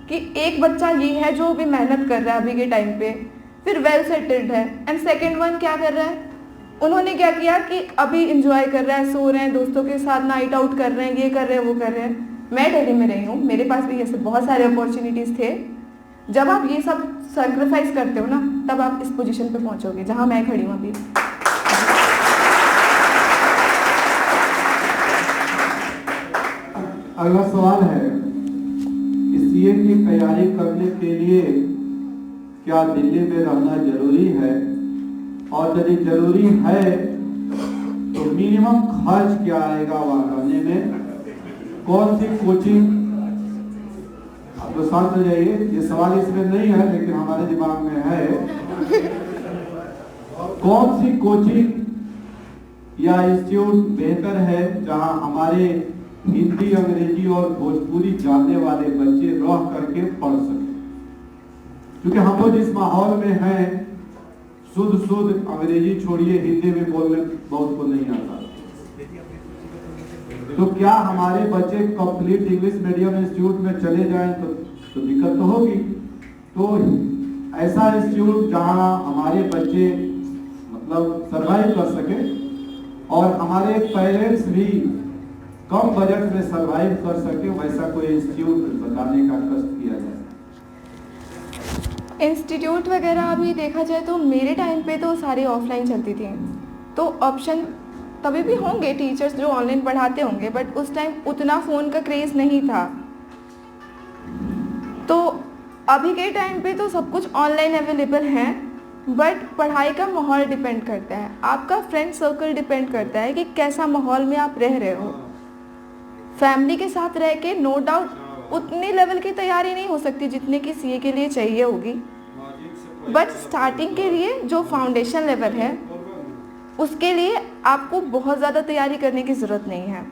S3: कि एक बच्चा ये है जो भी मेहनत कर रहा है अभी के टाइम पे, फिर वेल सेटल्ड है, एंड सेकेंड वन क्या कर रहा है, उन्होंने क्या किया कि अभी इंजॉय कर रहा है, सो रहे हैं, दोस्तों के साथ नाइट आउट कर रहे हैं, ये कर रहे हैं, वो कर रहे हैं। मैं दिल्ली में रही हूँ, मेरे पास भी ऐसे बहुत सारे अपॉर्चुनिटीज़ थे। जब आप ये सब सेक्रीफाइस करते हो ना, तब आप इस पोजीशन पे पहुँचोगे जहाँ मैं खड़ी हूँ अभी।
S2: अगला सवाल है कि सीए की तैयारी करने के लिए क्या दिल्ली में रहना जरूरी है, और यदि जरूरी है तो मिनिमम खर्च क्या आएगा वहां रहने में, कौन सी कोचिंग, आप तो शांत हो जाइए, ये सवाल इसमें नहीं है लेकिन हमारे दिमाग में है, कौन सी कोचिंग या इंस्टीट्यूट बेहतर है जहां हमारे हिंदी अंग्रेजी और भोजपुरी जानने वाले बच्चे रह करके पढ़ सके। क्योंकि हम लोग जिस माहौल में हैं, शुद्ध अंग्रेजी छोड़िए, हिंदी में बोलने बहुत को नहीं आता, तो क्या हमारे बच्चे कंप्लीट इंग्लिश मीडियम इंस्टीट्यूट में चले जाएं तो दिक्कत तो होगी। तो ऐसा इंस्टीट्यूट जहां हमारे बच्चे मतलब सरवाइव कर सके और हमारे पेरेंट्स भी कम बजट में सरवाइव कर सके, वैसा कोई इंस्टीट्यूट बताने का कष्ट किया जाए।
S3: इंस्टीट्यूट वगैरह अभी देखा जाए तो मेरे टाइम पे तो सारी ऑफलाइन चलती थी, तो ऑप्शन तभी भी होंगे टीचर्स जो ऑनलाइन पढ़ाते होंगे, बट उस टाइम उतना फ़ोन का क्रेज़ नहीं था। तो अभी के टाइम पे तो सब कुछ ऑनलाइन अवेलेबल है, बट पढ़ाई का माहौल डिपेंड करता है, आपका फ्रेंड सर्कल डिपेंड करता है कि कैसा माहौल में आप रह रहे हो। फैमिली के साथ रह के नो डाउट उतने लेवल की तैयारी नहीं हो सकती जितने की सीए के लिए चाहिए होगी, बट स्टार्टिंग के लिए जो फाउंडेशन लेवल है उसके लिए आपको बहुत ज़्यादा तैयारी करने की ज़रूरत नहीं है।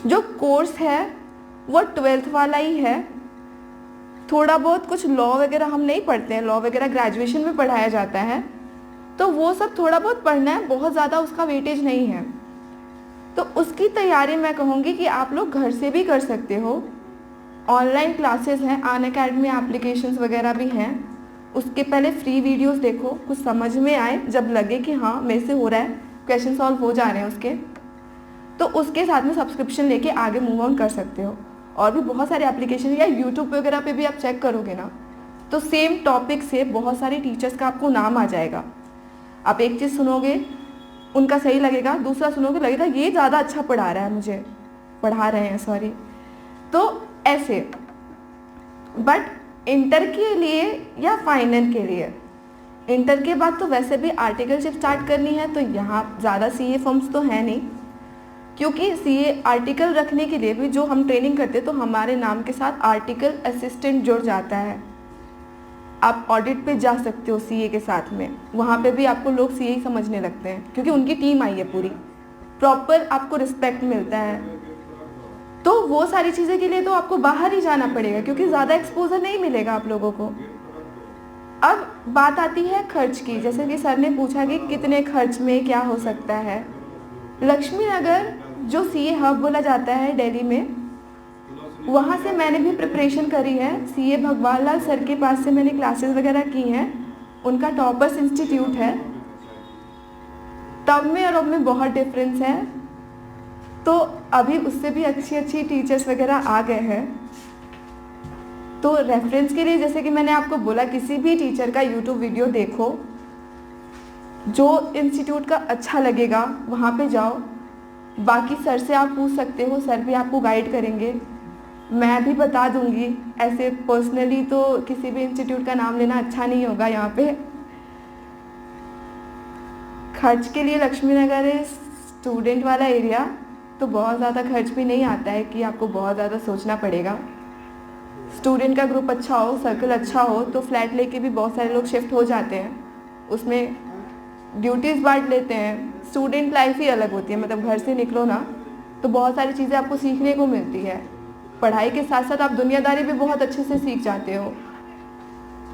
S3: जो कोर्स है वो 12th वाला ही है, थोड़ा बहुत कुछ लॉ वगैरह हम नहीं पढ़ते हैं, लॉ वगैरह ग्रेजुएशन में पढ़ाया जाता है, तो वो सब थोड़ा बहुत पढ़ना है, बहुत ज़्यादा उसका वेटेज नहीं है। तो उसकी तैयारी मैं कहूँगी कि आप लोग घर से भी कर सकते हो, ऑनलाइन क्लासेस हैं, अनअकैडमी एप्लीकेशंस वगैरह भी हैं, उसके पहले फ्री वीडियोस देखो, कुछ समझ में आए, जब लगे कि हाँ मेरे से हो रहा है, क्वेश्चन सॉल्व हो जा रहे हैं उसके, तो उसके साथ में सब्सक्रिप्शन लेके आगे मूव ऑन कर सकते हो। और भी बहुत सारे एप्लीकेशन या यूट्यूब वगैरह पे भी आप चेक करोगे ना, तो सेम टॉपिक से बहुत सारे टीचर्स का आपको नाम आ जाएगा। आप एक चीज़ सुनोगे उनका सही लगेगा, दूसरा सुनोगे लगेगा ये ज़्यादा अच्छा पढ़ा रहे हैं सॉरी, तो ऐसे। बट इंटर के लिए या फाइनल के लिए इंटर के बाद तो वैसे भी आर्टिकलशिप स्टार्ट करनी है, तो यहाँ ज़्यादा सीए फॉर्म्स तो है नहीं, क्योंकि सीए आर्टिकल रखने के लिए भी जो हम ट्रेनिंग करते हैं तो हमारे नाम के साथ आर्टिकल असिस्टेंट जुड़ जाता है। आप ऑडिट पे जा सकते हो सीए के साथ में, वहाँ पे भी आपको लोग सीए ही समझने लगते हैं, क्योंकि उनकी टीम आई है पूरी, प्रॉपर आपको रिस्पेक्ट मिलता है। तो वो सारी चीज़ें के लिए तो आपको बाहर ही जाना पड़ेगा, क्योंकि ज़्यादा एक्सपोजर नहीं मिलेगा आप लोगों को। अब बात आती है खर्च की, जैसे कि सर ने पूछा कि कितने खर्च में क्या हो सकता है। लक्ष्मी नगर जो सीए हब बोला जाता है दिल्ली में, वहाँ से मैंने भी प्रिपरेशन करी है। सीए भगवान लाल सर के पास से मैंने क्लासेस वगैरह की हैं, उनका टॉपर्स इंस्टीट्यूट है। तब में और अब में बहुत डिफरेंस है, तो अभी उससे भी अच्छी अच्छी टीचर्स वगैरह आ गए हैं। तो रेफरेंस के लिए जैसे कि मैंने आपको बोला, किसी भी टीचर का यूट्यूब वीडियो देखो, जो इंस्टीट्यूट का अच्छा लगेगा वहाँ पे जाओ। बाकी सर से आप पूछ सकते हो, सर भी आपको गाइड करेंगे, मैं भी बता दूंगी। ऐसे पर्सनली तो किसी भी इंस्टीट्यूट का नाम लेना अच्छा नहीं होगा यहाँ पे। खर्च के लिए लक्ष्मी नगर है स्टूडेंट वाला एरिया, तो बहुत ज़्यादा खर्च भी नहीं आता है कि आपको बहुत ज़्यादा सोचना पड़ेगा। स्टूडेंट का ग्रुप अच्छा हो, सर्कल अच्छा हो, तो फ्लैट लेके भी बहुत सारे लोग शिफ्ट हो जाते हैं, उसमें ड्यूटीज़ बांट लेते हैं। स्टूडेंट लाइफ ही अलग होती है, मतलब घर से निकलो ना तो बहुत सारी चीज़ें आपको सीखने को मिलती है। पढ़ाई के साथ साथ आप दुनियादारी भी बहुत अच्छे से सीख जाते हो।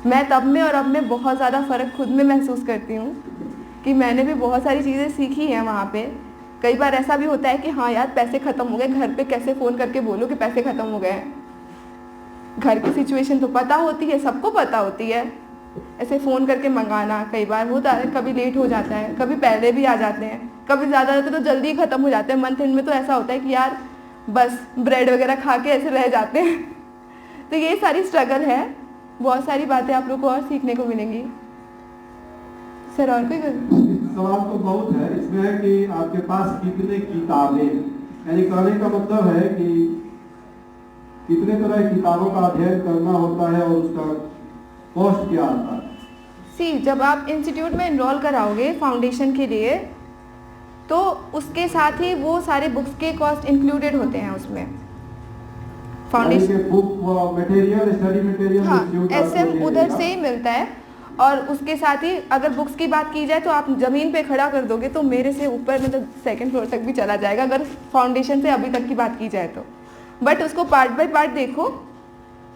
S3: मैं तब में और अब में बहुत ज़्यादा फ़र्क खुद में महसूस करती हूँ कि मैंने भी बहुत सारी चीज़ें सीखी हैं वहाँ पे। कई बार ऐसा भी होता है कि हाँ यार पैसे ख़त्म हो गए, घर पे कैसे फ़ोन करके बोलो कि पैसे ख़त्म हो गए हैं। घर की सिचुएशन तो पता होती है, सबको पता होती है, ऐसे फ़ोन करके मंगाना कई बार होता है, कभी लेट हो जाता है, कभी पहले भी आ जाते हैं, कभी ज़्यादा रहते तो जल्दी ख़त्म हो जाते हैं। मंथ एंड में तो ऐसा होता है कि यार बस ब्रेड वगैरह खा के ऐसे रह जाते हैं। तो ये सारी स्ट्रगल है, बहुत सारी बातें आप लोग को और सीखने को मिलेंगी। सर और कोई
S2: सवाल तो बहुत है, इसमें है कि आपके पास कितने किताबें, यानी कहने का मतलब है कि कितने तरह की किताबों का अध्ययन करना होता है और उसका कॉस्ट क्या आता है।
S3: जब आप इंस्टीट्यूट में एनरोल कराओगे फाउंडेशन के लिए, तो उसके साथ ही वो सारे बुक्स के कॉस्ट इंक्लूडेड होते हैं उसमें।
S2: Foundation book material, study material,
S3: हाँ, एसएम उधर से ही मिलता है। और उसके साथ ही अगर बुक्स की बात की जाए तो आप ज़मीन पे खड़ा कर दोगे तो मेरे से ऊपर मतलब 2nd फ्लोर तक भी चला जाएगा, अगर फाउंडेशन से अभी तक की बात की जाए तो। बट उसको पार्ट बाय पार्ट देखो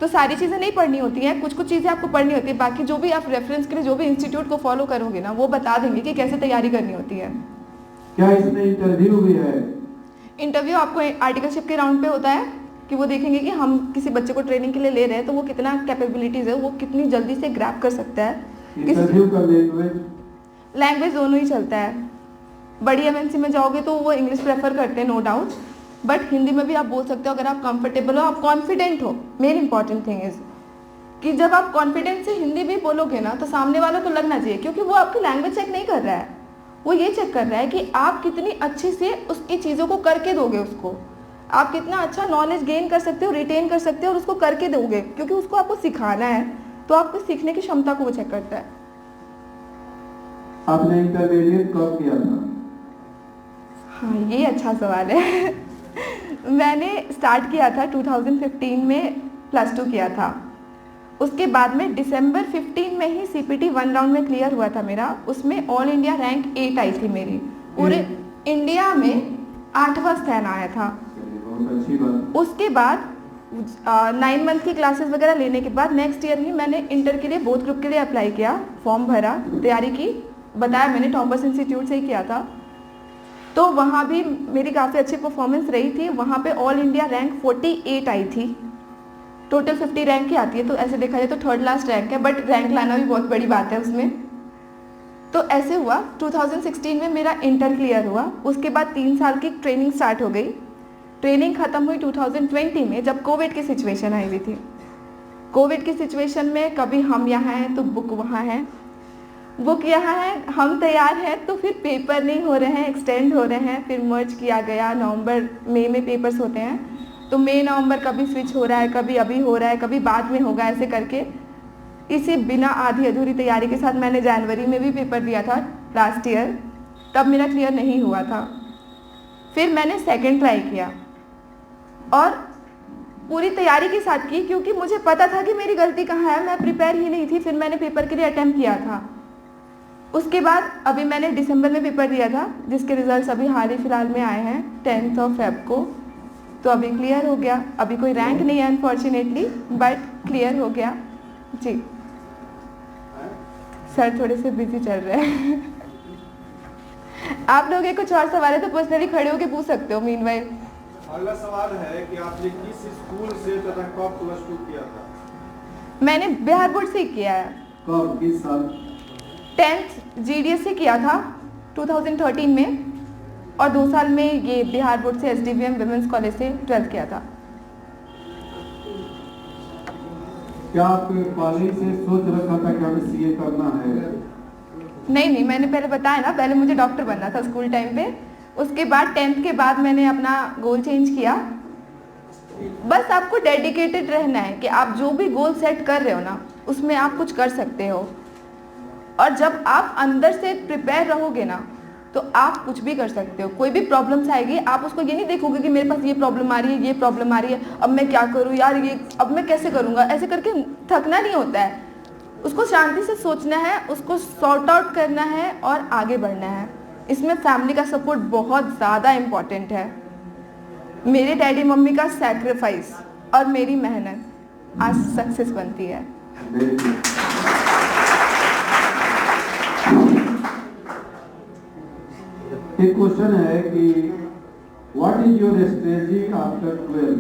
S3: तो सारी चीज़ें नहीं पढ़नी होती हैं, कुछ कुछ चीज़ें आपको पढ़नी होती है। बाकी जो भी आप रेफरेंस के लिए जो भी इंस्टीट्यूट को फॉलो करोगे ना, वो बता देंगे कि कैसे तैयारी करनी होती है।
S2: क्या इसमें इंटरव्यू भी है?
S3: इंटरव्यू आपको आर्टिकलशिप के राउंड पे होता है कि वो देखेंगे कि हम किसी बच्चे को ट्रेनिंग के लिए ले रहे हैं तो वो कितना कैपेबिलिटीज़ है, वो कितनी जल्दी से ग्रैब कर सकता है।
S2: इंटरव्यू का
S3: लैंग्वेज दोनों ही चलता है। बड़ी एमएनसी में जाओगे तो वो इंग्लिश प्रेफर करते हैं, नो डाउट, बट हिंदी में भी आप बोल सकते हो अगर आप कंफर्टेबल हो, आप कॉन्फिडेंट हो। मेन इंपॉर्टेंट थिंग इज़ कि जब आप कॉन्फिडेंस से हिंदी भी बोलोगे ना तो सामने वाला को लगना चाहिए, क्योंकि वो आपकी लैंग्वेज चेक नहीं कर रहा है, वो ये चेक कर रहा है कि आप कितनी अच्छे से उसकी चीज़ों को करके दोगे, उसको आप कितना अच्छा नॉलेज गेन कर सकते हो, रिटेन कर सकते हो और उसको करके दोगे, क्योंकि उसको आपको सिखाना है, तो आपको सीखने की क्षमता को वो चेक करता है।
S2: आपने इंटरमीडिएट कब किया था?
S3: हाँ, ये अच्छा सवाल है। मैंने स्टार्ट किया था 2015 में, +2 किया था। उसके बाद में दिसंबर 15 में ही CPT 1 राउंड में क्लियर हुआ था मेरा। उसमें ऑल इंडिया रैंक 8 आई थी मेरी, पूरे इंडिया में 8वां स्थान आया था।
S2: बहुत अच्छी बात।
S3: उसके बाद 9 मंथ की क्लासेस वगैरह लेने के बाद नेक्स्ट ईयर ही मैंने इंटर के लिए बोथ ग्रुप के लिए अप्लाई किया, फॉर्म भरा, तैयारी की। बताया मैंने टॉपर्स इंस्टीट्यूट से ही किया था, तो वहाँ भी मेरी काफ़ी अच्छी परफॉर्मेंस रही थी। वहाँ पे ऑल इंडिया रैंक 48 आई थी, टोटल 50 रैंक की आती है, तो ऐसे देखा जाए तो 3rd लास्ट रैंक है, बट रैंक लाना भी बहुत बड़ी बात है उसमें। तो ऐसे हुआ 2016 में मेरा इंटर क्लियर हुआ। उसके बाद 3 साल की ट्रेनिंग स्टार्ट हो गई। ट्रेनिंग ख़त्म हुई 2020 में, जब कोविड की सिचुएशन आई हुई थी। कोविड की सिचुएशन में कभी हम यहाँ हैं तो बुक वहाँ है, बुक यहाँ है, हम तैयार हैं तो फिर पेपर नहीं हो रहे हैं, एक्सटेंड हो रहे हैं। फिर मर्ज किया गया, नवंबर मई में पेपर्स होते हैं, तो मई नवंबर कभी स्विच हो रहा है, कभी अभी हो रहा है, कभी बाद में होगा, ऐसे करके इसी बिना आधी अधूरी तैयारी के साथ मैंने जनवरी में भी पेपर दिया था लास्ट ईयर, तब मेरा क्लियर नहीं हुआ था। फिर मैंने सेकंड ट्राई किया और पूरी तैयारी के साथ की, क्योंकि मुझे पता था कि मेरी गलती कहाँ है, मैं प्रिपेयर ही नहीं थी। फिर मैंने पेपर के लिए अटेम्प्ट किया था। उसके बाद अभी मैंने दिसंबर में पेपर दिया था, जिसके रिजल्ट्स अभी हाल ही फिलहाल में आए हैं 10 फेब को। तो अभी क्लियर हो गया। अभी कोई रैंक नहीं है अनफॉर्चुनेटली, बट क्लियर हो गया जी। सर थोड़े से बिजी चल रहे हैं। आप लोग कुछ और सवाल है तो पर्सनली खड़े होकर पूछ सकते हो। मीनवाइल
S2: अगला सवाल है कि आपने किस स्कूल से तथा कब +2 किया था?
S3: मैंने बिहार बोर्ड से किया है।
S2: कब, किस साल?
S3: 10th GDS से किया था 2013 में, और 2 साल में ये बिहार बोर्ड से SDVM विमेंस कॉलेज से 12th किया था।
S2: क्या आपने कॉलेज से सोच रखा था कि हमें CA करना है?
S3: नहीं, मैंने पहले बताया ना, पहले मुझे डॉक्टर बनना था स्कूल टाइम पे। उसके बाद 10th के बाद मैंने अपना गोल चेंज किया। बस आपको डेडिकेटेड रहना है कि आप जो भी गोल सेट कर रहे हो ना, उसमें आप कुछ कर सकते हो। और जब आप अंदर से प्रिपेयर रहोगे ना, तो आप कुछ भी कर सकते हो। कोई भी प्रॉब्लम्स आएगी, आप उसको ये नहीं देखोगे कि मेरे पास ये प्रॉब्लम आ रही है, ये प्रॉब्लम आ रही है, अब मैं क्या करूँ यार, ये अब मैं कैसे करूँगा, ऐसे करके थकना नहीं होता है। उसको शांति से सोचना है, उसको सॉर्ट आउट करना है और आगे बढ़ना है। इसमें फैमिली का सपोर्ट बहुत ज़्यादा इम्पॉर्टेंट है। मेरे डैडी मम्मी का सैक्रिफाइस और मेरी मेहनत आज सक्सेस बनती है।
S2: एक क्वेश्चन है कि what is your strategy after 12?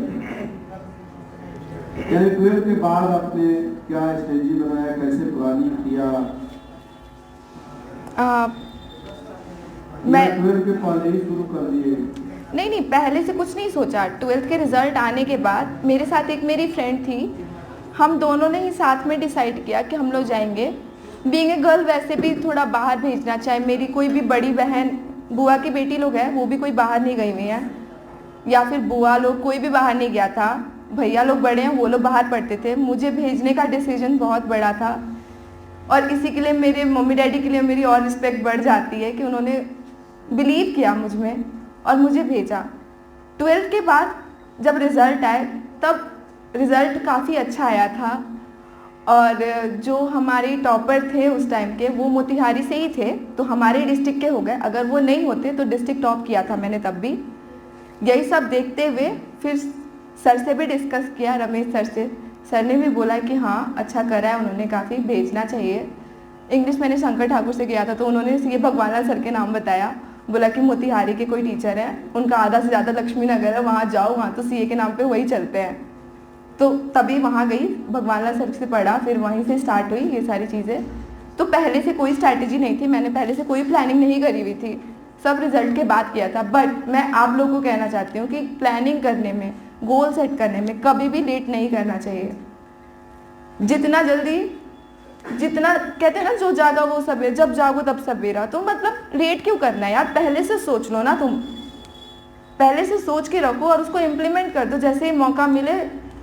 S2: यानी 12 के बाद आपने क्या स्ट्रेटजी बनाया, कैसे प्लानिंग किया?
S3: मैं
S2: 12 के पहले ही शुरू कर दिए?
S3: नहीं, पहले से कुछ नहीं सोचा। 12th के रिजल्ट आने के बाद मेरे साथ एक मेरी फ्रेंड थी, हम दोनों ने ही साथ में डिसाइड किया कि हम लोग जाएंगे। बीइंग ए गर्ल वैसे भी थोड़ा बाहर भेजना, चाहे मेरी कोई भी बड़ी बहन, बुआ की बेटी लोग हैं, वो भी कोई बाहर नहीं गई हुई हैं, या फिर बुआ लोग, कोई भी बाहर नहीं गया था। भैया लोग बड़े हैं, वो लोग बाहर पढ़ते थे। मुझे भेजने का डिसीजन बहुत बड़ा था, और इसी के लिए मेरे मम्मी डैडी के लिए मेरी और रिस्पेक्ट बढ़ जाती है कि उन्होंने बिलीव किया मुझ में और मुझे भेजा। 12th के बाद जब रिज़ल्ट आए, तब रिज़ल्ट काफ़ी अच्छा आया था, और जो हमारे टॉपर थे उस टाइम के, वो मोतिहारी से ही थे, तो हमारे डिस्ट्रिक्ट के हो गए। अगर वो नहीं होते तो डिस्ट्रिक्ट टॉप किया था मैंने तब भी। यही सब देखते हुए फिर सर से भी डिस्कस किया, रमेश सर से। सर ने भी बोला कि हाँ अच्छा करा है उन्होंने, काफ़ी भेजना चाहिए। इंग्लिश मैंने शंकर ठाकुर से किया था, तो उन्होंने ये भगवानलाल सर के नाम बताया। बोला कि मोतिहारी के कोई टीचर हैं, उनका आधा से ज़्यादा लक्ष्मी नगर है, वहाँ जाओ, वहाँ तो CA के नाम पे वही चलते हैं। तो तभी वहाँ गई, भगवानलाल सर से पढ़ा, फिर वहीं से स्टार्ट हुई ये सारी चीज़ें। तो पहले से कोई स्ट्रैटेजी नहीं थी, मैंने पहले से कोई प्लानिंग नहीं करी हुई थी, सब रिजल्ट के बाद किया था। बट मैं आप लोगों को कहना चाहती हूँ कि प्लानिंग करने में, गोल सेट करने में कभी भी लेट नहीं करना चाहिए। जितना जल्दी, जितना कहते हैं ना, जो जागा वो सवेरा, जब जागो तब सवेरा। तो मतलब लेट क्यों करना है यार, पहले से सोच लो ना, तुम पहले से सोच के रखो और उसको इम्प्लीमेंट कर दो। जैसे ही मौका मिले,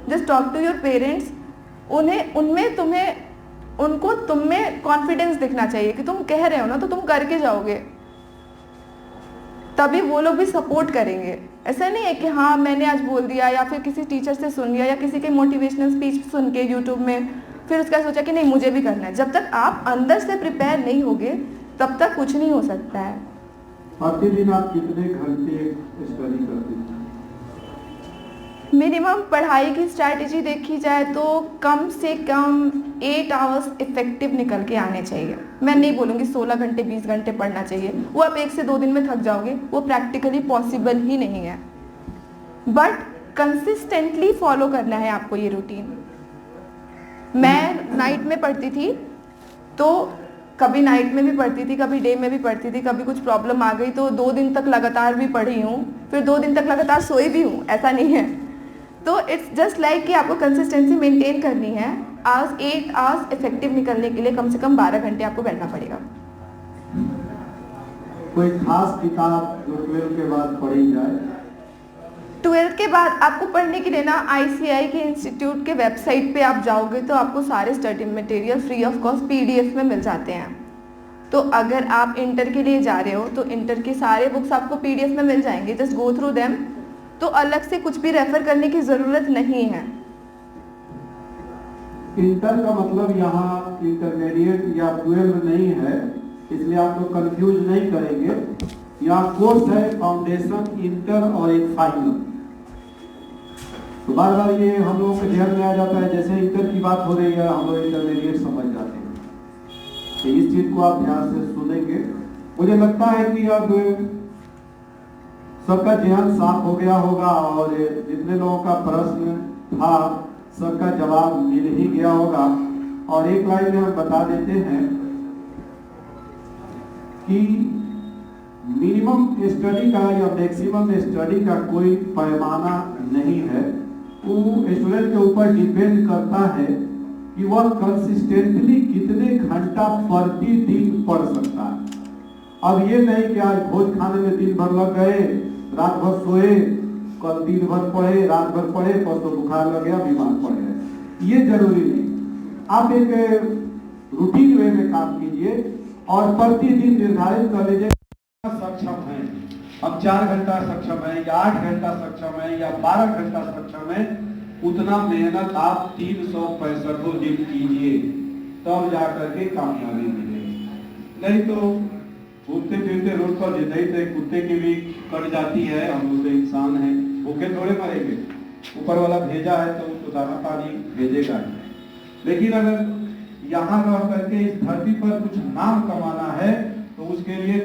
S3: just talk to your parents. उनको तुम में कॉन्फिडेंस दिखना चाहिए कि तुम कह रहे हो ना, तो तुम करके जाओगे, तभी वो लोग भी सपोर्ट करेंगे। ऐसा नहीं है कि हाँ मैंने आज बोल दिया, या फिर किसी टीचर से सुन लिया, या किसी के मोटिवेशनल स्पीच सुन के यूट्यूब में, फिर उसका सोचा कि नहीं मुझे भी करना है। जब तक आप अंदर से प्रिपेयर नहीं होगे, तब तक कुछ नहीं हो सकता है।
S2: प्रतिदिन आप कितने घंटे स्टडी करते हैं?
S3: मिनिमम पढ़ाई की स्ट्रैटेजी देखी जाए तो कम से कम 8 आवर्स इफेक्टिव निकल के आने चाहिए। मैं नहीं बोलूँगी 16 घंटे 20 घंटे पढ़ना चाहिए, वो आप 1 से 2 दिन में थक जाओगे, वो प्रैक्टिकली पॉसिबल ही नहीं है। बट कंसिस्टेंटली फॉलो करना है आपको ये रूटीन। मैं नाइट में पढ़ती थी, तो कभी नाइट में भी पढ़ती थी, कभी डे में भी पढ़ती थी। कभी कुछ प्रॉब्लम आ गई तो 2 दिन तक लगातार भी पढ़ी हूँ, फिर 2 दिन तक लगातार सोई भी हूँ, ऐसा नहीं है। तो इट्स जस्ट लाइक कि आपको कंसिस्टेंसी मेंटेन करनी है। आज 8 आवर्स इफेक्टिव निकलने के लिए कम से कम 12 घंटे आपको बैठना पड़ेगा।
S2: कोई खास किताब जो 12 के बाद पढ़ी जाए?
S3: 12th के बाद आपको पढ़ने के लिए ना ICI के इंस्टीट्यूट के वेबसाइट पे आप जाओगे तो आपको सारे study material free of cost PDF में मिल जाते हैं। तो अगर आप इंटर के लिए जा रहे हो तो इंटर के सारे बुक्स आपको PDF में मिल जाएंगे, जस्ट गो थ्रू देम। तो अलग से कुछ भी रेफर करने की ज़रूरत नहीं है।
S2: इंटर का मतलब यहाँ इंटरमीडिएट या 12 नहीं है, इसलिए आप लोग कंफ्यूज नहीं करेंगे। यहाँ कोर्स है फाउंडेशन, इंटर और एक फाइनल। तो बार बार ये हम लोगों के ध्यान में आ जाता है, जैसे इंटर की बात हो रही है हम लोग इंटरमीडिएट समझ जाते हैं। तो इस चीज को आप ध्यान से सुनेंगे। मुझे लगता है कि अब सबका ध्यान साफ हो गया होगा और जितने लोगों का प्रश्न था सबका जवाब मिल ही गया होगा। और एक लाइन में हम बता देते हैं कि मिनिमम स्टडी का या मैक्सिमम स्टडी का कोई पैमाना नहीं है। वो स्टूडेंट के ऊपर डिपेंड करता है कि वह कंसिस्टेंटली कितने घंटा प्रतिदिन पढ़ सकता है। अब ये नहीं कि आज भोज खाने में दिन भर लग गए, रात भर सोए, कल दिन भर पढ़े, रात भर पढ़े, परसों बुखार लग गया, बीमार पड़ गए। ये जरूरी नहीं। आप एक रूटीन वे में काम कीजिए और प्रतिदिन निर्धारित कर लीजिए सक्षम है, हम 4 घंटा सक्षम है या 8 घंटा सक्षम है या 12 घंटा सक्षम है। उतना मेहनत आप 365 दिन कीजिए, तब जाकर के कामयाबी मिलेगी। नहीं तो घूमते फिरते रोड पर जितने थे कुत्ते की भी कट जाती है। हम लोग तो इंसान हैं, भूखे थोड़े मरेंगे। ऊपर वाला भेजा है तो उसको दाना पानी भेजेगा ही। लेकिन अगर यहाँ रह करके इस धरती पर कुछ नाम कमाना है तो उसके लिए